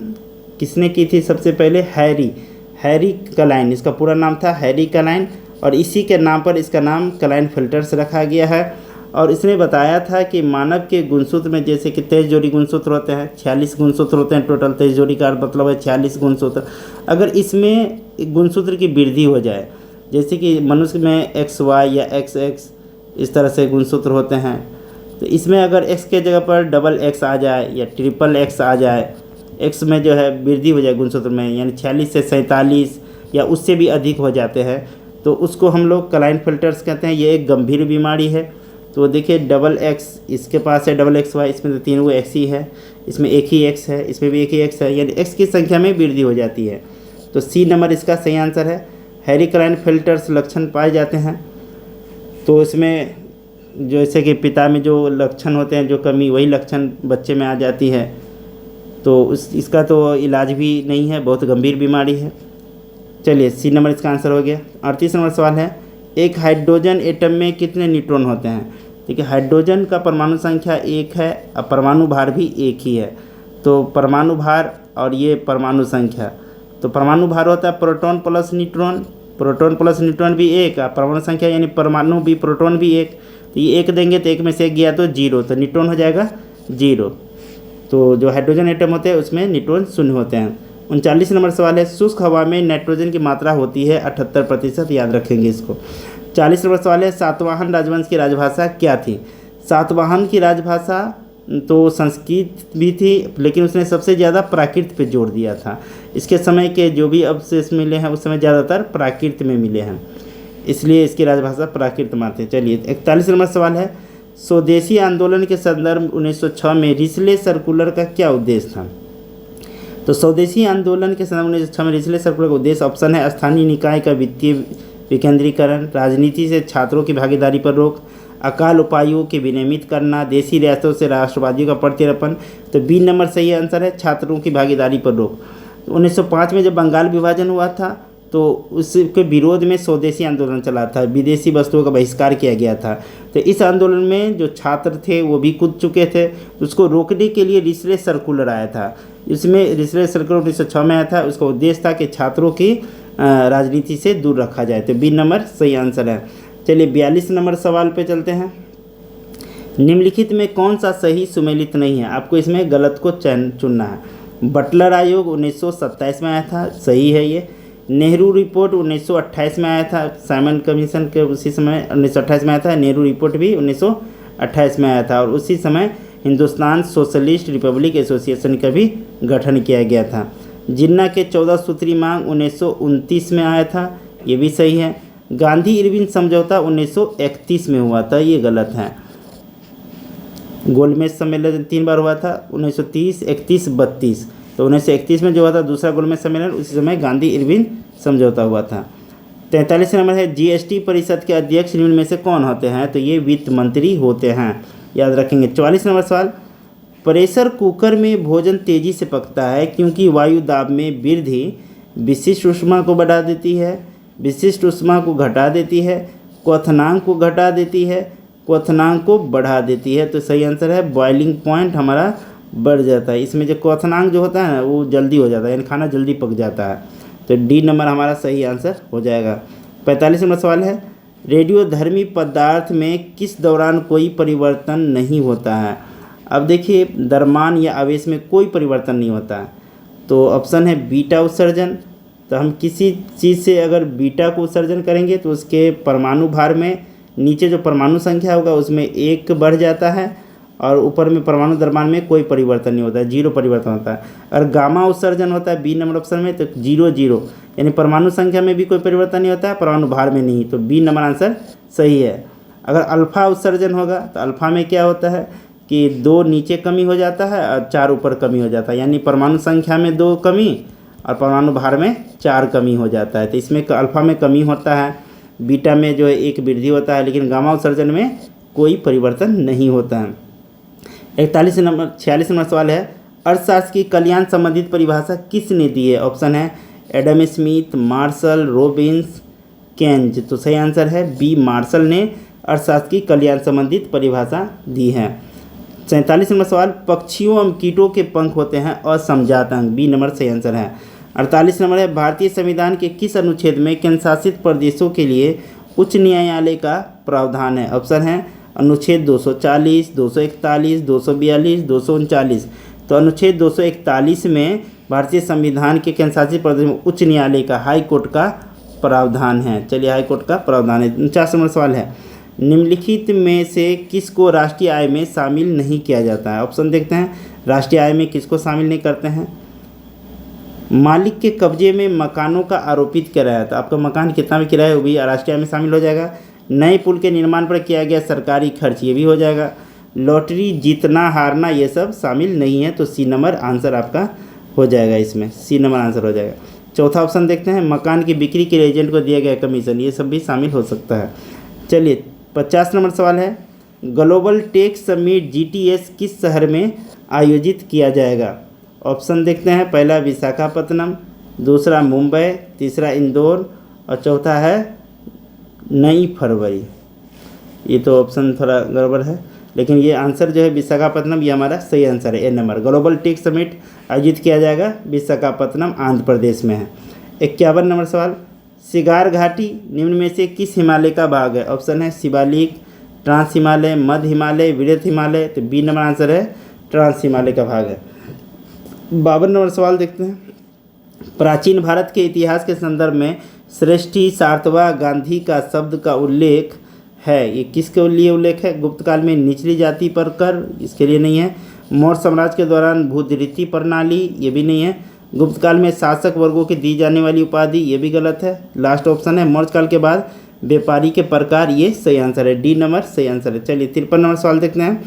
किसने की थी? सबसे पहले हैरी क्लाइन, इसका पूरा नाम था हैरी क्लाइन, और इसी के नाम पर इसका नाम क्लाइनफेल्टर्स रखा गया है। और इसने बताया था कि मानव के गुणसूत्र में जैसे कि 23 जोड़ी गुणसूत्र होते हैं, 46 गुणसूत्र होते हैं टोटल, 23 जोड़ी का मतलब है 46 गुणसूत्र। अगर इसमें गुणसूत्र की वृद्धि हो जाए जैसे कि मनुष्य में एक्स वाई या एक्स एक्स इस तरह से गुणसूत्र होते हैं, तो इसमें अगर एक्स के जगह पर डबल एक्स आ जाए या ट्रिपल एक्स आ जाए, एक्स में जो है वृद्धि हो जाए गुणसूत्र में, यानी 46 से 47 या उससे भी अधिक हो जाते हैं, तो उसको हम लोग क्लाइनफेल्टर्स कहते हैं। ये एक गंभीर बीमारी है। तो देखिए डबल एक्स इसके पास है, डबल एक्स वाई, इसमें तो 3 वो एक्स ही है, इसमें एक ही एक्स है, इसमें भी एक ही एक्स है, यानी एक्स की संख्या में वृद्धि हो जाती है। तो सी नंबर इसका सही आंसर है। हैरी क्लाइनफेल्टर्स लक्षण पाए जाते हैं, तो इसमें जैसे कि पिता में जो लक्षण होते हैं, जो कमी, वही लक्षण बच्चे में आ जाती है। तो इसका तो इलाज भी नहीं है, बहुत गंभीर बीमारी है। चलिए सी नंबर इसका आंसर हो गया। 38 नंबर सवाल है, एक हाइड्रोजन एटम में कितने न्यूट्रॉन होते हैं? देखिए हाइड्रोजन का परमाणु संख्या 1 है और परमाणु भार भी 1 ही है। तो परमाणु भार और ये परमाणु संख्या, तो परमाणु भार होता है proton plus neutron, proton plus neutron भी 1, परमाणु संख्या यानी परमाणु भी प्रोटॉन भी 1। तो ये 1 देंगे तो 1 में से 1 गया तो 0, तो न्यूट्रॉन हो जाएगा 0। तो जो हाइड्रोजन एटम होते हैं उसमें न्यूट्रॉन शून्य होते हैं। 39 नंबर सवाल है, शुष्क हवा में नाइट्रोजन की मात्रा होती है 78%, याद रखेंगे इसको। 40 नंबर सवाल है, सातवाहन राजवंश की राजभाषा क्या थी? सातवाहन की राजभाषा तो संस्कृत भी थी, लेकिन उसने सबसे ज़्यादा प्राकृत पे जोर दिया था। इसके समय के जो भी अवशेष मिले हैं उस समय ज़्यादातर प्राकृत में मिले हैं, इसलिए इसकी राजभाषा प्राकृत मानते हैं। चलिए 41 नंबर सवाल है, स्वदेशी आंदोलन के संदर्भ 1906 में रिसले सर्कुलर का क्या उद्देश्य था? तो स्वदेशी आंदोलन के संदर्भ 1906 में रिसले सर्कुलर का उद्देश्य, ऑप्शन है स्थानीय निकाय का वित्तीय विकेंद्रीकरण, राजनीति से छात्रों की भागीदारी पर रोक, अकाल उपायों के विनियमित करना, देशी रियासतों से राष्ट्रवादियों का प्रत्यर्पण। तो बी नंबर सही आंसर है, छात्रों की भागीदारी पर रोक। 1905 में जब बंगाल विभाजन हुआ था तो उसके विरोध में स्वदेशी आंदोलन चला था, विदेशी वस्तुओं का बहिष्कार किया गया था। तो इस आंदोलन में जो छात्र थे वो भी कूद चुके थे, उसको रोकने के लिए रिसले सर्कुलर आया था। इसमें रिसले सर्कुलर 1906 में आया था, उसका उद्देश्य था कि छात्रों की राजनीति से दूर रखा जाए। तो बी नंबर सही आंसर है। चलिए 42 नंबर सवाल पे चलते हैं। निम्नलिखित में कौन सा सही सुमेलित नहीं है? आपको इसमें गलत को चुनना है। बटलर आयोग 1927 में आया था, सही है ये। नेहरू रिपोर्ट 1928 में आया था, साइमन कमीशन के उसी समय 1928 में आया था। नेहरू रिपोर्ट भी 1928 में आया था, और उसी समय हिंदुस्तान सोशलिस्ट रिपब्लिक एसोसिएशन का भी गठन किया गया था। जिन्ना के 14 सूत्री मांग 1929 में आया था, ये भी सही है। गांधी इरविन समझौता 1931 में हुआ था, ये गलत है। गोलमेज सम्मेलन 3 बार हुआ था, 1930, 31, 32। तो 1931 में जो हुआ था दूसरा गोलमेज सम्मेलन, उसी समय गांधी इरविन समझौता हुआ था। 43 नंबर है, जीएसटी परिषद के अध्यक्ष निम्न में से कौन होते हैं? तो ये वित्त मंत्री होते हैं, याद रखेंगे। 44 नंबर सवाल, प्रेशर कुकर में भोजन तेज़ी से पकता है क्योंकि वायु दाब में वृद्धि विशिष्ट ऊष्मा को बढ़ा देती है, विशिष्ट ऊष्मा को घटा देती है, क्वथनांक को घटा देती है, क्वथनांक को बढ़ा देती है। तो सही आंसर है बॉइलिंग पॉइंट हमारा बढ़ जाता है। इसमें जो क्वथनांक जो होता है ना वो जल्दी हो जाता है, यानी खाना जल्दी पक जाता है। तो डी नंबर हमारा सही आंसर हो जाएगा। 45 नंबर सवाल है, रेडियोधर्मी पदार्थ में किस दौरान कोई परिवर्तन नहीं होता है? अब देखिए द्रव्यमान या आवेश में कोई परिवर्तन नहीं होता है, तो ऑप्शन है बीटा उत्सर्जन। तो हम किसी चीज़ से अगर बीटा को उत्सर्जन करेंगे तो उसके परमाणु भार में नीचे जो परमाणु संख्या होगा उसमें 1 बढ़ जाता है, और ऊपर में परमाणु द्रव्यमान में कोई परिवर्तन नहीं होता है, 0 परिवर्तन होता है। और गामा उत्सर्जन होता है बी नंबर ऑप्शन में, तो 0 0, यानी परमाणु संख्या में भी कोई परिवर्तन नहीं होता है, परमाणु भार में नहीं। तो बी नंबर आंसर सही है। अगर अल्फा उत्सर्जन होगा तो अल्फा में क्या होता है कि 2 नीचे कमी हो जाता है और 4 ऊपर कमी हो जाता है, यानी परमाणु संख्या में 2 कमी और परमाणु भार में 4 कमी हो जाता है। तो इसमें अल्फा में कमी होता है, बीटा में जो है 1 वृद्धि होता है, लेकिन गामा उत्सर्जन में कोई परिवर्तन नहीं होता है। 46 नंबर सवाल है, अर्थशास्त्र की कल्याण संबंधित परिभाषा किसने दी है? ऑप्शन है एडम स्मिथ, मार्शल, रॉबिन्स, केंज। तो सही आंसर है बी, मार्शल ने अर्थशास्त्र की कल्याण संबंधित परिभाषा दी है। 47 नंबर सवाल, पक्षियों एवं कीटों के पंख होते हैं असमजात अंग, बी नंबर सही आंसर है। 48 नंबर है, भारतीय संविधान के किस अनुच्छेद में केंद्र शासित प्रदेशों के लिए उच्च न्यायालय का प्रावधान है? ऑप्शन है अनुच्छेद 240, 241, 242, 239। तो अनुच्छेद 241 में भारतीय संविधान के केंद्र शासित प्रदेश में उच्च न्यायालय का, हाई कोर्ट का प्रावधान है। चलिए हाईकोर्ट का प्रावधान है। 49 नंबर सवाल है, निम्नलिखित में से किसको राष्ट्रीय आय में शामिल नहीं किया जाता है? ऑप्शन देखते हैं, राष्ट्रीय आय में किसको शामिल नहीं करते हैं? मालिक के कब्जे में मकानों का आरोपित किराया, तो आपका मकान कितना भी किराया वो भी राष्ट्रीय आय में शामिल हो जाएगा। नए पुल के निर्माण पर किया गया सरकारी खर्च, ये भी हो जाएगा। लॉटरी जीतना हारना ये सब शामिल नहीं है, तो सी नंबर आंसर आपका हो जाएगा, इसमें सी नंबर आंसर हो जाएगा। चौथा ऑप्शन देखते हैं, मकान की बिक्री के लिए एजेंट को दिया गया कमीशन, ये सब भी शामिल हो सकता है। चलिए 50 नंबर सवाल है, ग्लोबल टेक समिट GTS किस शहर में आयोजित किया जाएगा? ऑप्शन देखते हैं, पहला विशाखापत्तनम, दूसरा मुंबई, तीसरा इंदौर और चौथा है नई फरवरी। ये तो ऑप्शन थोड़ा गड़बड़ है, लेकिन ये आंसर जो है विशाखापत्तनम, ये हमारा सही आंसर है, ए नंबर। ग्लोबल टेक समिट आयोजित किया जाएगा विशाखापत्तनम, आंध्र प्रदेश में है। 51 नंबर सवाल, शिगार घाटी निम्न में से किस हिमालय का भाग है? ऑप्शन है शिवालिक, ट्रांस हिमालय, मध्य हिमालय, वृहद हिमालय, तो बी नंबर आंसर है, ट्रांस हिमालय का भाग है। 52 नंबर सवाल देखते हैं, प्राचीन भारत के इतिहास के संदर्भ में श्रेष्ठी सातवा गांधी का शब्द का उल्लेख है, ये किसके लिए उल्लेख है? गुप्त काल में निचली जाति पर कर, इसके लिए नहीं है। मौर्य साम्राज्य के दौरान भूधृति प्रणाली, ये भी नहीं है। गुप्त काल में शासक वर्गों की दी जाने वाली उपाधि, ये भी गलत है। लास्ट ऑप्शन है मौर्य काल के बाद व्यापारी के प्रकार, ये सही आंसर है, डी नंबर सही आंसर है। चलिए 53 नंबर सवाल देखते हैं,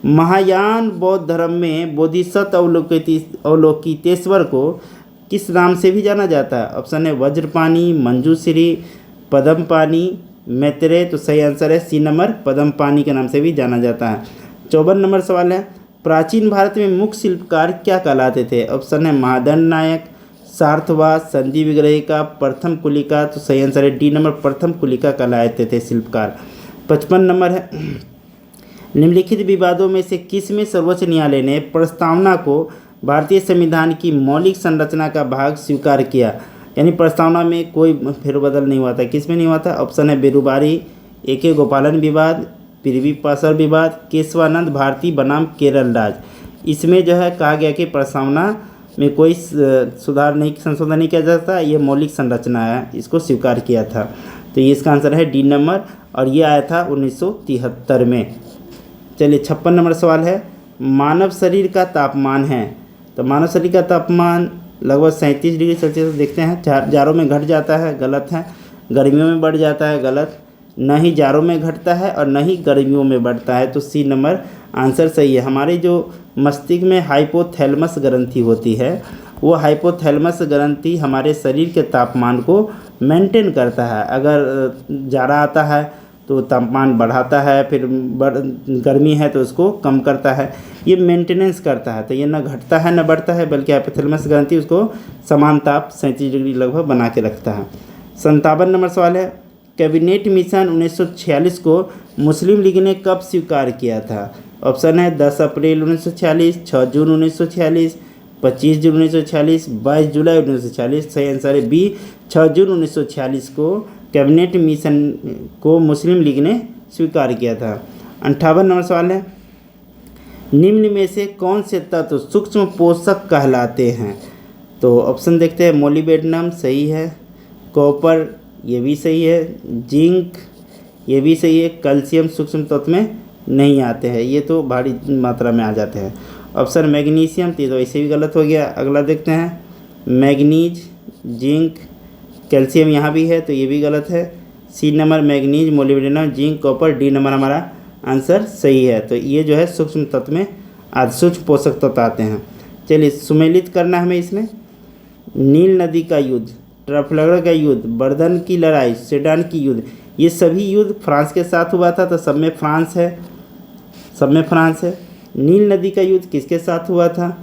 महायान बौद्ध धर्म में बोधिसत्व अवलोकितेश्वर को किस नाम से भी जाना जाता है? ऑप्शन है वज्रपाणी, मंजूश्री, पद्मपाणी, मैत्रेय, तो सही आंसर है सी नंबर, पद्मपाणी के नाम से भी जाना जाता है। 54 नंबर सवाल है, प्राचीन भारत में मुख्य शिल्पकार क्या कहलाते थे? ऑप्शन है महादंड नायक, सार्थवास, संधि विग्रहिका, प्रथम कुलिका, तो सही आंसर है डी नंबर, प्रथम कुलिका कहलाते थे शिल्पकार। 55 नंबर है, निम्नलिखित विवादों में से किस में सर्वोच्च न्यायालय ने प्रस्तावना को भारतीय संविधान की मौलिक संरचना का भाग स्वीकार किया? यानी प्रस्तावना में कोई फेरबदल नहीं हुआ था, किस में नहीं हुआ था? ऑप्शन है बेरुबारी, AK गोपालन विवाद, पृथ्वी पासर विवाद, केशवानंद भारती बनाम केरल राज। इसमें जो है कहा गया कि प्रस्तावना में कोई सुधार नहीं, संशोधन नहीं किया जाता, ये मौलिक संरचना है, इसको स्वीकार किया था। तो ये इसका आंसर है डी नंबर, और ये आया था 1973 में। चलिए 56 नंबर सवाल है, मानव शरीर का तापमान है, तो मानव शरीर का तापमान लगभग 37 डिग्री सेल्सियस देखते हैं। जाड़ों में घट जाता है, गलत है। गर्मियों में बढ़ जाता है, गलत। न ही जाड़ों में घटता है और न ही गर्मियों में बढ़ता है, तो सी नंबर आंसर सही है। हमारे जो मस्तिष्क में हाइपोथैलेमस ग्रंथि होती है, वो हाइपोथैलेमस ग्रंथि हमारे शरीर के तापमान को मेंटेन करता है। अगर जाड़ा आता है तो तापमान बढ़ाता है, फिर गर्मी है तो उसको कम करता है, ये मेंटेनेंस करता है। तो ये न घटता है न बढ़ता है, बल्कि हाइपोथैलेमस ग्रंथि उसको समान ताप 37 डिग्री लगभग बना के रखता है। 57 नंबर सवाल है, कैबिनेट मिशन 1946 को मुस्लिम लीग ने कब स्वीकार किया था? ऑप्शन है 10 अप्रैल 1946, 6 जून 1946, 25 जून 1946, 22 जुलाई 1946। सही आंसर है बी, 6 जून 1946 को कैबिनेट मिशन को मुस्लिम लीग ने स्वीकार किया था। 58 नंबर सवाल है, निम्न में से कौन से तत्व सूक्ष्म पोषक कहलाते हैं? तो ऑप्शन देखते हैं, मोलिब्डेनम सही है, कॉपर ये भी सही है, जिंक ये भी सही है, कैल्शियम सूक्ष्म तत्व में नहीं आते हैं, ये तो भारी मात्रा में आ जाते हैं। ऑप्शन मैग्नीशियम, तो ये तो ऐसे भी गलत हो गया। अगला देखते हैं, मैग्नीज, जिंक, कैल्शियम यहाँ भी है तो ये भी गलत है। C number manganese, molybdenum, zinc, copper, D number हमारा आंसर सही है। तो ये जो है सूक्ष्म तत्व में सूक्ष्म पोषक तत्व आते हैं। चलिए सुमेलित करना हमें इसमें, नील नदी का युद्ध, ट्रफलगर का युद्ध, वर्धन की लड़ाई, सेडान की युद्ध, ये सभी युद्ध फ्रांस के साथ हुआ था, तो सब में फ्रांस है, सब में फ्रांस है। नील नदी का युद्ध किसके साथ हुआ था?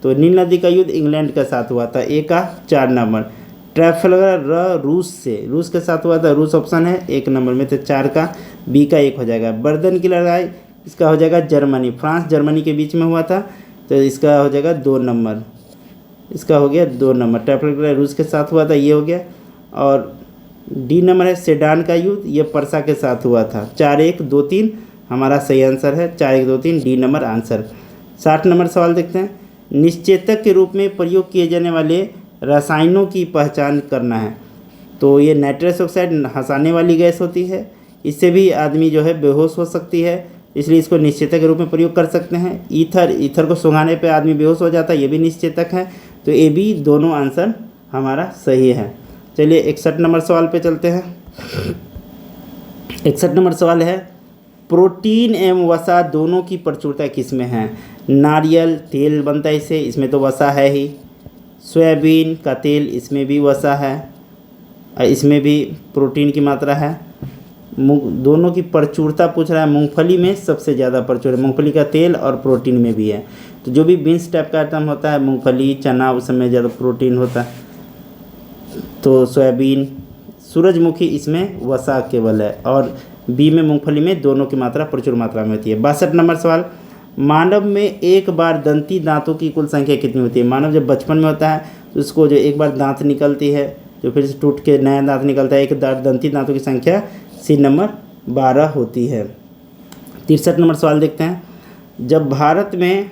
तो नील नदी का युद्ध इंग्लैंड के साथ हुआ था, ए का 4 नंबर। ट्रफलगर रूस से, रूस के साथ हुआ था, रूस ऑप्शन है 1 नंबर में, तो 4 का बी का 1 हो जाएगा। वर्धन की लड़ाई इसका हो जाएगा जर्मनी, फ्रांस जर्मनी के बीच में हुआ था, तो इसका हो जाएगा 2 नंबर, इसका हो गया 2 नंबर। ट्रफलगर रूस के साथ हुआ था, ये हो गया। और डी नंबर है सेडान का युद्ध, ये परसा के साथ हुआ था। 4-1-2-3 हमारा सही आंसर है, 4-1-2-3 डी नंबर आंसर। 60 नंबर सवाल देखते हैं, निश्चेतक के रूप में प्रयोग किए जाने वाले रसायनों की पहचान करना है। तो ये नाइट्रस ऑक्साइड हंसाने वाली गैस होती है, इससे भी आदमी जो है बेहोश हो सकती है, इसलिए इसको निश्चेतक के रूप में प्रयोग कर सकते हैं। ईथर को सुंघाने पे आदमी बेहोश हो जाता है, ये भी निश्चेतक है। तो ये भी दोनों आंसर हमारा सही है। चलिए 61 नंबर सवाल पे चलते हैं। 61 नंबर सवाल है, प्रोटीन एवं वसा दोनों की प्रचुरता किसमें है? नारियल तेल बनता है इससे, इसमें तो वसा है ही। सोयाबीन का तेल, इसमें भी वसा है, इसमें भी प्रोटीन की मात्रा है। दोनों की प्रचुरता पूछ रहा है, मूंगफली में सबसे ज़्यादा प्रचुर है, मूंगफली का तेल और प्रोटीन में भी है। तो जो भी बीन्स टाइप का आइटम होता है, मूंगफली चना, उसमें ज़्यादा प्रोटीन होता है। तो सोयाबीन, सूरजमुखी, इसमें वसा केवल है, और बी में मूंगफली में दोनों की मात्रा प्रचुर मात्रा में होती है। 62 नंबर सवाल, मानव में एक बार दंती दांतों की कुल संख्या कितनी होती है? मानव जब बचपन में होता है तो उसको जो एक बार दांत निकलती है, जो फिर से टूट के नया दांत निकलता है, एक दंती दांतों की संख्या सी नंबर 12 होती है। 63 नंबर सवाल देखते हैं, जब भारत में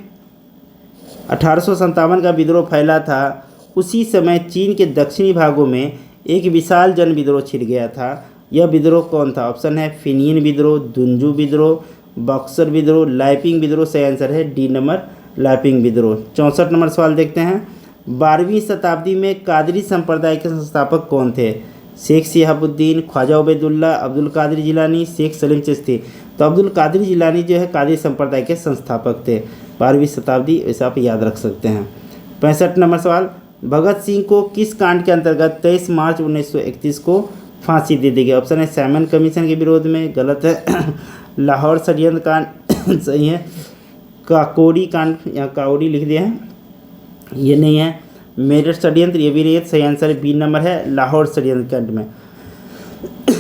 1857 का विद्रोह फैला था, उसी समय चीन के दक्षिणी भागों में एक विशाल जन विद्रोह छिड़ गया था। यह विद्रोह कौन था? ऑप्शन है फिनियन विद्रोह, दुंजू विद्रोह, बक्सर विद्रोह, लाइपिंग विद्रोह। सही आंसर है डी नंबर, लाइपिंग विद्रोह। 64 नंबर सवाल देखते हैं, 12वीं शताब्दी में कादरी संप्रदाय के संस्थापक कौन थे? शेख शिहाबुद्दीन, ख्वाजा उबैदुल्ला, अब्दुल कादिर जिलानी, शेख सलीम चिश्ती। तो अब्दुल कादिर जिलानी जो है कादरी संप्रदाय के संस्थापक थे। 12वीं शताब्दी, ऐसा आप याद रख सकते हैं। 65 नंबर सवाल, भगत सिंह को किस कांड के अंतर्गत 23 मार्च 1931 को फांसी दे दी गई? ऑप्शन है सैमन कमीशन के विरोध में, गलत है। लाहौर षड्यंत्र कांड, सही है। काकोरी कांड, यहाँ काकोरी लिख दिया है, ये नहीं है। मेरठ षड्यंत्र, ये भी नहीं है। सही आंसर बी नंबर है, लाहौर षड्यंत्र कांड में।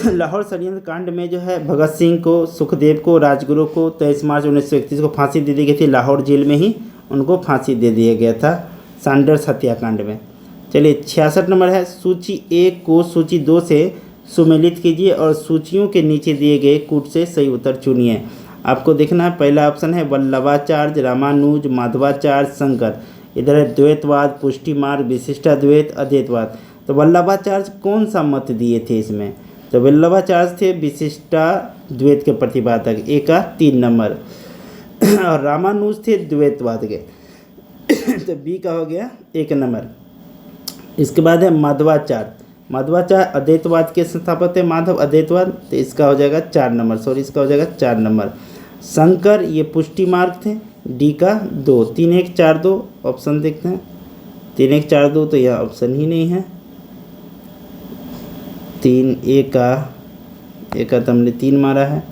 लाहौर षड्यंत्र कांड में जो है भगत सिंह को, सुखदेव को, राजगुरु को 23 मार्च 1931 को फांसी दे दी गई थी। लाहौर जेल में ही उनको फांसी दे दिया गया था, सैंडर्स हत्याकांड में। चलिए 66 नंबर है, सूची 1 को सूची 2 से सुमेलित कीजिए और सूचियों के नीचे दिए गए कूट से सही उत्तर चुनिए। आपको देखना है, पहला ऑप्शन है वल्लभाचार्य, रामानुज, माधवाचार्य, शंकर। इधर है द्वैतवाद, पुष्टि मार्ग, विशिष्टाद्वैत, अद्वैतवाद। तो वल्लभाचार्य कौन सा मत दिए थे इसमें? तो वल्लभाचार्य थे विशिष्टाद्वैत के प्रतिपादक, ए का 3 नंबर। और रामानुज थे द्वैतवाद के, तो बी का हो गया 1 नंबर। इसके बाद है माधवाचार्य, माधवाचार्य अद्वैतवाद के संस्थापक थे, माधव अद्वैतवाद, तो इसका हो जाएगा 4 नंबर, सॉरी इसका हो जाएगा 4 नंबर। शंकर ये पुष्टि मार्ग थे, डी का 2। 3 1 4 2 ऑप्शन देखते हैं, 3 1 4 2 तो यह ऑप्शन ही नहीं है। 3 1 का तो हमने 3 मारा है।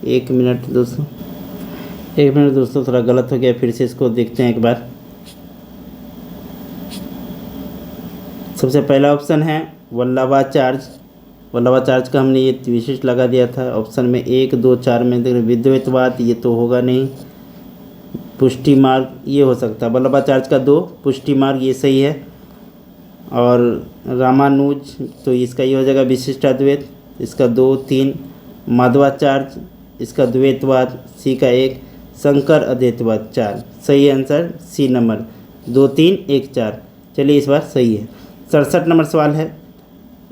1 मिनट दोस्तों, 1 मिनट दोस्तों, थोड़ा गलत हो गया, फिर से इसको देखते हैं एक बार। सबसे पहला ऑप्शन है वल्लभाचार्य, वल्लभाचार्य का हमने ये विशिष्ट लगा दिया था ऑप्शन में 1 2 4 में। देख विद्वैतवाद ये तो होगा नहीं, पुष्टि मार्ग ये हो सकता है, वल्लभाचार्य का 2, पुष्टि मार्ग ये सही है। और रामानुज तो इसका ये हो जाएगा विशिष्टाद्वैत, इसका 2 3। माधवाचार्य इसका द्वैतवाद, सी का 1। शंकर अद्वैतवाद 4। सही आंसर सी नंबर, 2 3 1 4। चलिए इस बार सही है। 67 नंबर सवाल है,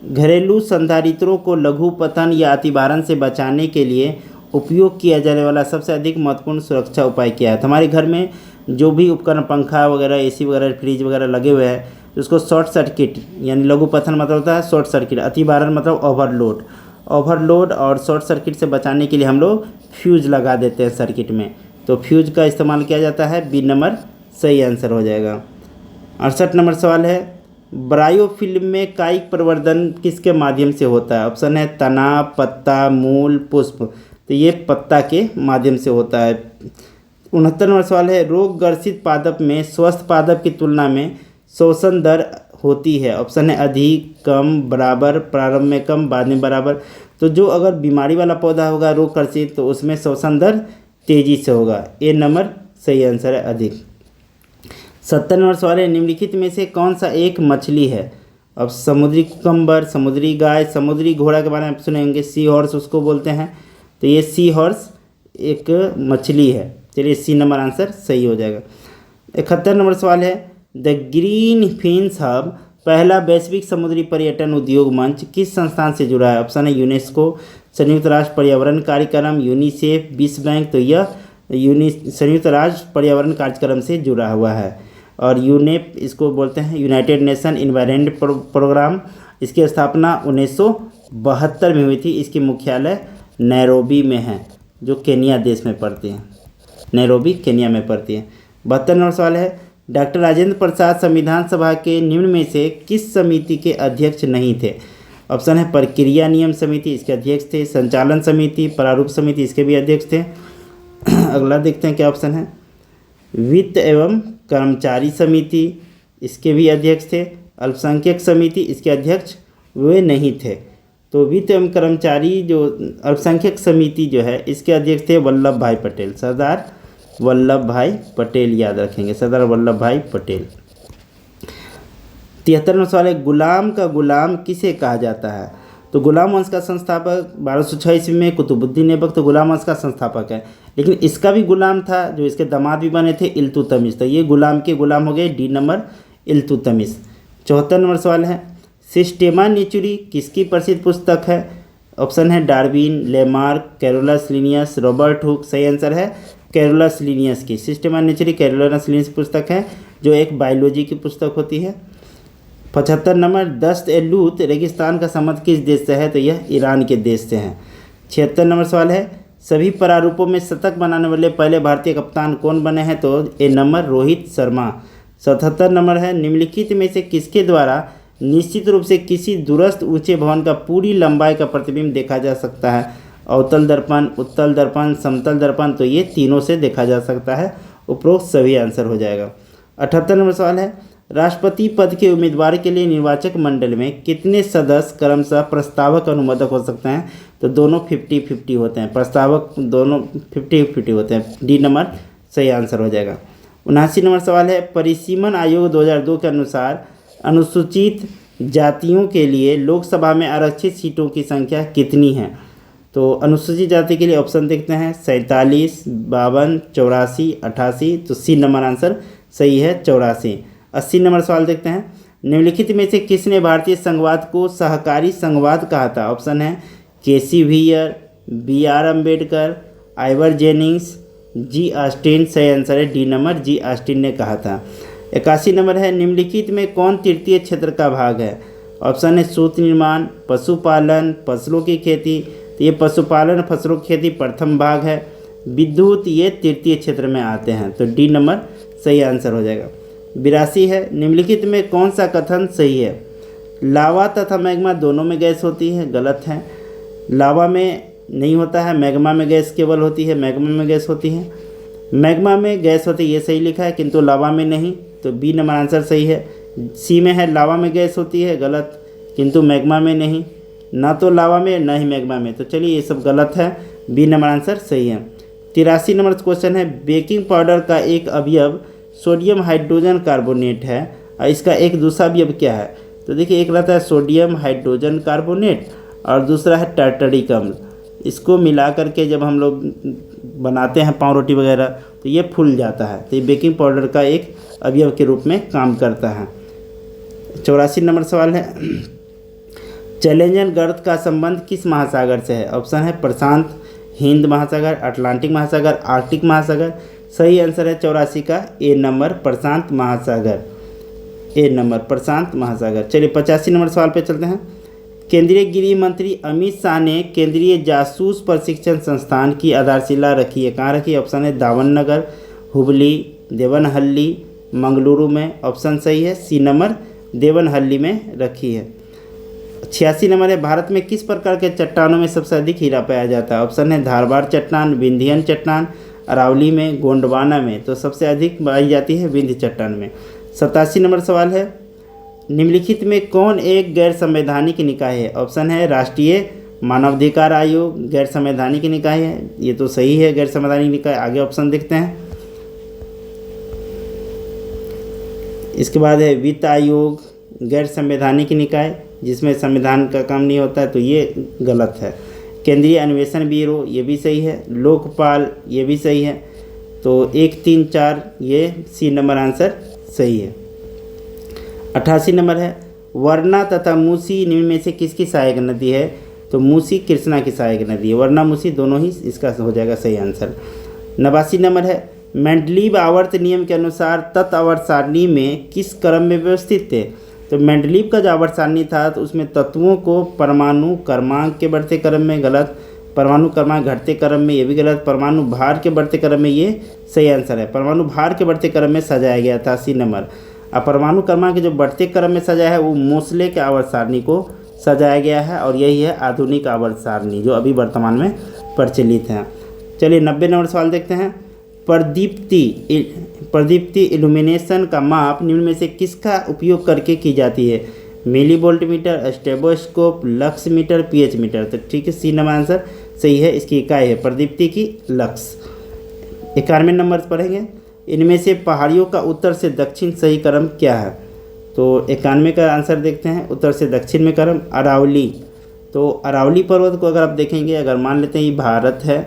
घरेलू संधारित्रों को लघु पतन या अतिभारण से बचाने के लिए उपयोग किया जाने वाला सबसे अधिक महत्वपूर्ण सुरक्षा उपाय क्या है? तो हमारे घर में जो भी उपकरण, पंखा वगैरह, एसी वगैरह, फ्रिज वगैरह लगे हुए हैं, तो उसको शॉर्ट सर्किट, यानी लघु पतन मतलब होता है शॉर्ट सर्किट, अतिभारण मतलब ओवरलोड, ओवरलोड और शॉर्ट सर्किट से बचाने के लिए हम लोग फ्यूज लगा देते हैं सर्किट में। तो फ्यूज का इस्तेमाल किया जाता है, बी नंबर सही आंसर हो जाएगा। 68 नंबर सवाल है, ब्रायोफिल्म में कायिक प्रवर्धन किसके माध्यम से होता है? ऑप्शन है तना, पत्ता, मूल, पुष्प। तो ये पत्ता के माध्यम से होता है। 69 नंबर सवाल है, रोग ग्रसित पादप में स्वस्थ पादप की तुलना में शोषण दर होती है? ऑप्शन है अधिक, कम, बराबर, प्रारंभ में कम, बाद में बराबर। तो जो अगर बीमारी वाला पौधा होगा रोग ग्रसित, तो उसमें शोषण दर तेजी से होगा, ए नंबर सही आंसर है अधिक। 70 नंबर सवाल है, निम्नलिखित में से कौन सा एक मछली है? अब समुद्री कुकम्बर, समुद्री गाय, समुद्री घोड़ा के बारे में आप सुने होंगे, सी हॉर्स उसको बोलते हैं। तो ये सी हॉर्स एक मछली है। चलिए सी नंबर आंसर सही हो जाएगा। 71 नंबर सवाल है, द ग्रीन फिन्स हैव पहला वैश्विक समुद्री पर्यटन उद्योग मंच किस संस्थान से जुड़ा है? ऑप्शन है यूनेस्को, संयुक्त राष्ट्र पर्यावरण कार्यक्रम, यूनिसेफ, विश्व बैंक। तो यह संयुक्त राष्ट्र पर्यावरण कार्यक्रम से जुड़ा हुआ है। और यूनेप इसको बोलते हैं यूनाइटेड नेशन इन्वायरमेंट प्रोग्राम। इसकी स्थापना 1972 में हुई थी। इसकी मुख्यालय नैरोबी में है, जो केनिया देश में पड़ती है। नैरोबी केनिया में पड़ती है। 72 नंबर सवाल है, डॉक्टर राजेंद्र प्रसाद संविधान सभा के निम्न में से किस समिति के अध्यक्ष नहीं थे? ऑप्शन है प्रक्रिया नियम समिति, इसके अध्यक्ष थे। संचालन समिति, प्रारूप समिति, इसके भी अध्यक्ष थे। अगला देखते हैं क्या ऑप्शन है। वित्त एवं कर्मचारी समिति, इसके भी अध्यक्ष थे। अल्पसंख्यक समिति, इसके अध्यक्ष वे नहीं थे। तो वित्त एवं कर्मचारी जो अल्पसंख्यक समिति जो है, इसके अध्यक्ष थे वल्लभ भाई पटेल, सरदार वल्लभ भाई पटेल, याद रखेंगे, सरदार वल्लभ भाई पटेल। 73वां सवाल है, गुलाम का गुलाम किसे कहा जाता है? तो गुलाम वंश का संस्थापक 1206 ईस्वी में कुतुबुद्दीन ऐबक तो गुलाम वंश का संस्थापक है। लेकिन इसका भी गुलाम था, जो इसके दामाद भी बने थे, इल्तुतमिश। तो ये गुलाम के गुलाम हो गए, डी नंबर इल्तुतमिश। 74 नंबर सवाल है, सिस्टेमा नेचुरी किसकी प्रसिद्ध पुस्तक है? ऑप्शन है Darwin, Lamarck, Carolus Linnaeus, Robert Hooke. सही आंसर है कैरोलस लिनियस की। सिस्टेमा नेचुरी कैरोलस लिनियस पुस्तक है, जो एक बायोलॉजी की पुस्तक होती है। 75 नंबर, दस्त ए लूत रेगिस्तान का संबंध किस देश से है? तो यह ईरान के देश से है। 76 नंबर सवाल है, सभी प्रारूपों में शतक बनाने वाले पहले भारतीय कप्तान कौन बने हैं? तो ए नंबर रोहित शर्मा। 77 नंबर है, निम्नलिखित में से किसके द्वारा निश्चित रूप से किसी दूरस्थ ऊंचे भवन का पूरी लंबाई का प्रतिबिंब देखा जा सकता है? अवतल दर्पण, उत्तल दर्पण, समतल दर्पण। तो ये तीनों से देखा जा सकता है। उपरोक्त सभी आंसर हो जाएगा। 78 नंबर सवाल है, राष्ट्रपति पद के उम्मीदवार के लिए निर्वाचक मंडल में कितने सदस्य क्रमशः प्रस्तावक अनुमोदक हो सकते हैं? तो दोनों 50-50 होते हैं, प्रस्तावक दोनों 50-50 होते हैं। डी नंबर सही आंसर हो जाएगा। 79 नंबर सवाल है, परिसीमन आयोग 2002 के अनुसार अनुसूचित जातियों के लिए लोकसभा में आरक्षित सीटों की संख्या कितनी है? तो अनुसूचित जाति के लिए ऑप्शन देखते हैं 47, 52, 84, 88। तो सी नंबर आंसर सही है 84। 80 नंबर सवाल देखते हैं, निम्नलिखित में से किसने भारतीय संघवाद को सहकारी संघवाद कहा था? ऑप्शन है केसी व्हीयर, बी.आर. अम्बेडकर, आइवर जेनिंग्स, जी ऑस्टिन। सही आंसर है डी नंबर जी ऑस्टिन ने कहा था। 81 नंबर है, निम्नलिखित में कौन तृतीय क्षेत्र का भाग है? ऑप्शन है सूत निर्माण, पशुपालन, फसलों की खेती। तो ये पशुपालन फसलों की खेती प्रथम भाग है। विद्युत ये तृतीय क्षेत्र में आते हैं। तो डी नंबर सही आंसर हो जाएगा। 82 है, निम्नलिखित में कौन सा कथन सही है? लावा तथा मैग्मा दोनों में गैस होती है। गलत है, लावा में नहीं होता है, मैग्मा में गैस केवल होती है। मैग्मा में गैस होती है, मैग्मा में गैस होती है, ये सही लिखा है, किंतु लावा में नहीं। तो बी नंबर आंसर सही है। सी में है लावा में गैस होती है, गलत, किंतु मैग्मा में नहीं, ना तो लावा में ना ही मैग्मा में। तो चलिए ये सब गलत है, बी नंबर आंसर सही है। 83 नंबर क्वेश्चन है, बेकिंग पाउडर का एक अवयव सोडियम हाइड्रोजन कार्बोनेट है और इसका एक दूसरा अवयव क्या है? तो देखिए, एक रहता है सोडियम हाइड्रोजन कार्बोनेट और दूसरा है टार्टरिक अम्ल। इसको मिला करके जब हम लोग बनाते हैं पाव रोटी वगैरह, तो ये फूल जाता है। तो ये बेकिंग पाउडर का एक अवयव के रूप में काम करता है। 84 नंबर सवाल है, चैलेंजर गर्त का संबंध किस महासागर से है? ऑप्शन है प्रशांत, हिंद महासागर, अटलांटिक महासागर, आर्कटिक महासागर। सही आंसर है 84 का ए नंबर प्रशांत महासागर। ए नंबर प्रशांत महासागर। चलिए 85 नंबर सवाल पे चलते हैं। केंद्रीय गृह मंत्री अमित शाह ने केंद्रीय जासूस प्रशिक्षण संस्थान की आधारशिला रखी है। कहाँ रखी है? ऑप्शन है दावननगर, हुबली, देवनहल्ली, मंगलुरु में। ऑप्शन सही है सी नंबर देवनहल्ली में रखी है। 86 नंबर है, भारत में किस प्रकार के चट्टानों में सबसे अधिक हीरा पाया जाता है? ऑप्शन है धारवाड़ चट्टान, विंध्यन चट्टान, अरावली में, गोंडवाना में। तो सबसे अधिक पाई जाती है विंध्य चट्टान में। 87 नंबर सवाल है, निम्नलिखित में कौन एक गैर संवैधानिक निकाय है? ऑप्शन है राष्ट्रीय मानवाधिकार आयोग, गैर संवैधानिक निकाय है। ये तो सही है, गैर संवैधानिक निकाय। आगे ऑप्शन देखते हैं। इसके बाद है वित्त आयोग, गैर संवैधानिक निकाय जिसमें संविधान का काम नहीं होता है, तो ये गलत है। केंद्रीय अन्वेषण ब्यूरो, ये भी सही है। लोकपाल, ये भी सही है। तो 1, 3, 4 ये सी नंबर आंसर सही है। 88 नंबर है, वरना तथा मूसी निम्न में से किसकी सहायक नदी है? तो मूसी कृष्णा की सहायक नदी है, वरना मूसी दोनों ही इसका हो जाएगा सही आंसर। 89 नंबर है, मेंडलीव आवर्त नियम के अनुसार तत् आवर्त सारणी में किस क्रम में व्यवस्थित थे? तो मेंडलीव का जो आवर्त सारणी था तो उसमें तत्वों को परमाणु क्रमांक के बढ़ते क्रम में गलत, परमाणु क्रमांक घटते क्रम में ये भी गलत, परमाणु भार के बढ़ते क्रम में ये सही आंसर है। परमाणु भार के बढ़ते क्रम में सजाया गया था 80 नंबर। अब परमाणु क्रमांक के जो बढ़ते क्रम में सजाया है वो मोसले के आवर्त सारणी को सजाया गया है और यही है आधुनिक आवर्त सारणी जो अभी वर्तमान में प्रचलित है। चलिए 90 नंबर सवाल देखते हैं। प्रदीप्ति इल्यूमिनेशन का माप निम्न में से किसका उपयोग करके की जाती है? Milli voltmeter, stroboscope, lux meter, pH meter. तो ठीक है, सी नंबर आंसर सही है। इसकी इकाई है प्रदीप्ति की लक्स। 91 नंबर पढ़ेंगे, इनमें से पहाड़ियों का उत्तर से दक्षिण सही क्रम क्या है? तो 91 का आंसर देखते हैं। उत्तर से दक्षिण में क्रम अरावली। तो अरावली पर्वत को अगर आप देखेंगे, अगर मान लेते हैं ये भारत है,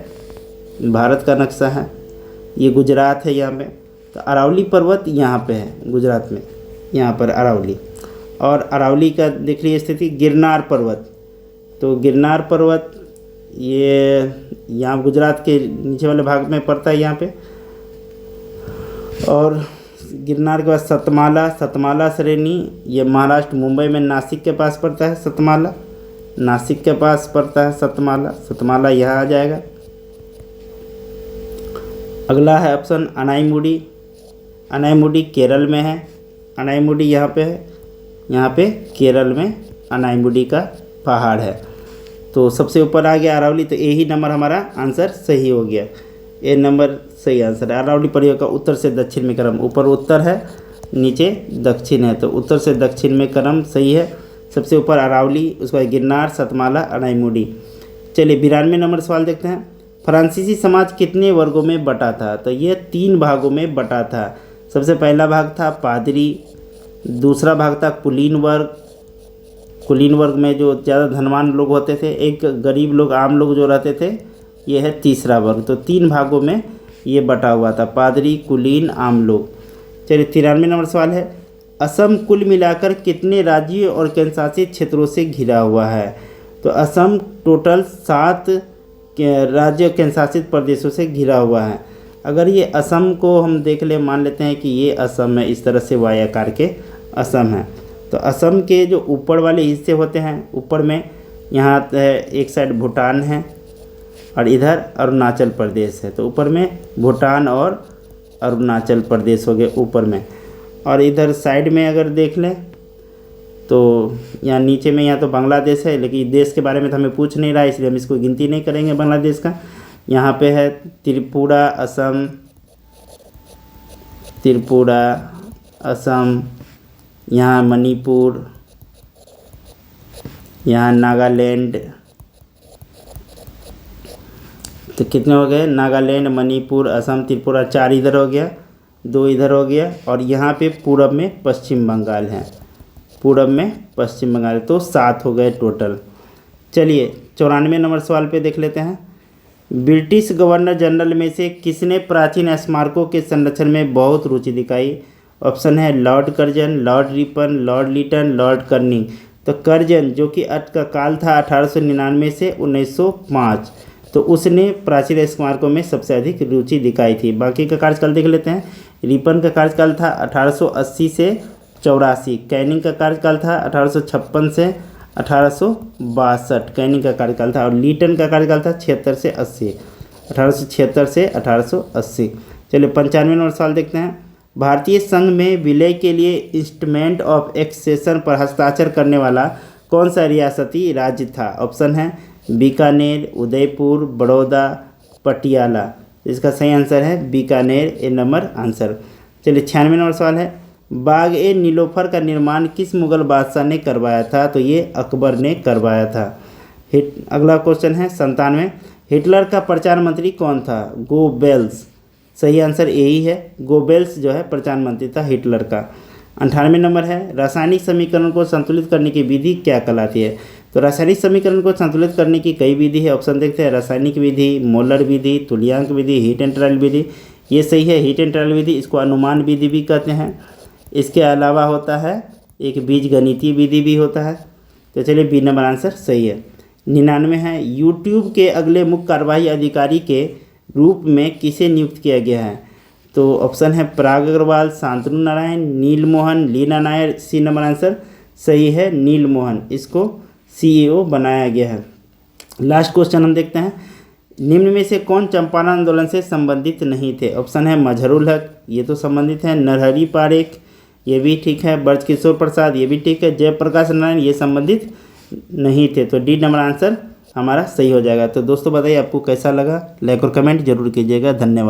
भारत का नक्शा है, ये गुजरात है यहाँ पे, तो अरावली पर्वत यहाँ पे है गुजरात में, यहाँ पर अरावली। और अरावली का देख लीजिए स्थिति गिरनार पर्वत। तो गिरनार पर्वत ये यहाँ गुजरात के नीचे वाले भाग में पड़ता है यहाँ पे। और गिरनार के बाद सतमाला, सतमाला श्रेणी ये महाराष्ट्र मुंबई में नासिक के पास पड़ता है। सतमाला नासिक के पास पड़ता है सतमाला, सतमाला यहाँ आ जाएगा। अगला है ऑप्शन अनाईमुडी। अनाईमुडी केरल में है, अनाईमुडी यहाँ पे है, यहाँ पे केरल में अनाईमुडी का पहाड़ है। तो सबसे ऊपर आ गया अरावली, तो यही नंबर हमारा आंसर सही हो गया। ए नंबर सही आंसर है। अरावली पर्वत का उत्तर से दक्षिण में क्रम, ऊपर उत्तर है नीचे दक्षिण है, तो उत्तर से दक्षिण में क्रम सही है। सबसे ऊपर अरावली, उसके बाद गिरनार, सतमाला, अनाईमुडी। चलिए 92 नंबर सवाल देखते हैं। फ्रांसीसी समाज कितने वर्गों में बटा था? तो ये 3 भागों में बटा था। सबसे पहला भाग था पादरी, दूसरा भाग था कुलीन वर्ग, कुलीन वर्ग में जो ज़्यादा धनवान लोग होते थे, एक गरीब लोग आम लोग जो रहते थे, ये है तीसरा वर्ग। तो 3 भागों में ये बटा हुआ था, पादरी, कुलीन, आम लोग। चलिए 93 नंबर सवाल है, असम कुल मिलाकर कितने राज्यों और केंद्र शासित क्षेत्रों से घिरा हुआ है? तो असम टोटल 7 राज्य केंद्र शासित प्रदेशों से घिरा हुआ है। अगर ये असम को हम देख ले, मान लेते हैं कि ये असम है, इस तरह से वाई आकार के असम है, तो असम के जो ऊपर वाले हिस्से होते हैं, ऊपर में यहाँ एक साइड भूटान है और इधर अरुणाचल प्रदेश है। तो ऊपर में भूटान और अरुणाचल प्रदेश हो गए ऊपर में, और इधर साइड में अगर देख लें तो यहाँ नीचे में यहाँ तो बांग्लादेश है, लेकिन देश के बारे में तो हमें पूछ नहीं रहा है, इसलिए हम इसको गिनती नहीं करेंगे बांग्लादेश का। यहाँ पे है त्रिपुरा, असम, त्रिपुरा, असम, यहाँ मणिपुर, यहाँ नागालैंड। तो कितने हो गए? नागालैंड, मणिपुर, असम, त्रिपुरा, 4 इधर हो गया, 2 इधर हो गया, और यहाँ पे पूरब में पश्चिम बंगाल है, पूरब में पश्चिम बंगाल। तो 7 हो गए टोटल। चलिए 94 नंबर सवाल पे देख लेते हैं। ब्रिटिश गवर्नर जनरल में से किसने प्राचीन स्मारकों के संरक्षण में बहुत रुचि दिखाई? ऑप्शन है Lord Curzon, Lord Ripon, Lord Lytton, Lord Canning. तो कर्जन जो कि का काल था 1899 से 1905, तो उसने प्राचीन स्मारकों में सबसे अधिक रुचि दिखाई थी। बाकी का कार्यकाल देख लेते हैं। रिपन का कार्यकाल था 1880 से 84, कैनिंग का कार्यकाल था 1856 से 1862, कैनिंग का कार्यकाल था, और लीटन का कार्यकाल था 76 से 80, 1876 से 1880। चलिए 95 नंबर सवाल देखते हैं। भारतीय संघ में विलय के लिए इंस्ट्रूमेंट ऑफ एक्सेशन पर हस्ताक्षर करने वाला कौन सा रियासती राज्य था? ऑप्शन है बीकानेर, उदयपुर, बड़ौदा, पटियाला। इसका सही आंसर है बीकानेर, ए नंबर आंसर। चलिए 96 नंबर सवाल है। बाग ए नीलोफर का निर्माण किस मुगल बादशाह ने करवाया था? तो ये अकबर ने करवाया था। अगला क्वेश्चन है 97। हिटलर का प्रचार मंत्री कौन था? गोबेल्स। सही आंसर यही है, गोबेल्स जो है प्रचार मंत्री था हिटलर का। 98 नंबर है। रासायनिक समीकरण को संतुलित करने की विधि क्या कहलाती है? तो रासायनिक समीकरण को संतुलित करने की कई विधि है। ऑप्शन देखते हैं। रासायनिक विधि, मोलर विधि, तुल्यांक विधि, हीट एंड ट्रायल विधि। ये सही है, हीट एंड ट्रायल विधि। इसको अनुमान विधि भी कहते हैं। इसके अलावा होता है एक बीज गणितीय विधि भी होता है। तो चलिए बी नंबर आंसर सही है। 99 है, यूट्यूब के अगले मुख्य कार्यवाही अधिकारी के रूप में किसे नियुक्त किया गया है? तो ऑप्शन है Parag Agrawal, Shantanu Narayen, Neal Mohan, Leena Nair. C number answer सही है, नीलमोहन, इसको CEO बनाया गया है। लास्ट क्वेश्चन हम देखते हैं, निम्न में से कौन चंपारण आंदोलन से संबंधित नहीं थे? ऑप्शन है मजहरूल हक, ये तो संबंधित है। नरहरि पारेख, ये भी ठीक है। ब्रजकिशोर प्रसाद, ये भी ठीक है। जयप्रकाश नारायण, ये संबंधित नहीं थे। तो डी नंबर आंसर हमारा सही हो जाएगा। तो दोस्तों बताइए आपको कैसा लगा, लाइक और कमेंट जरूर कीजिएगा। धन्यवाद।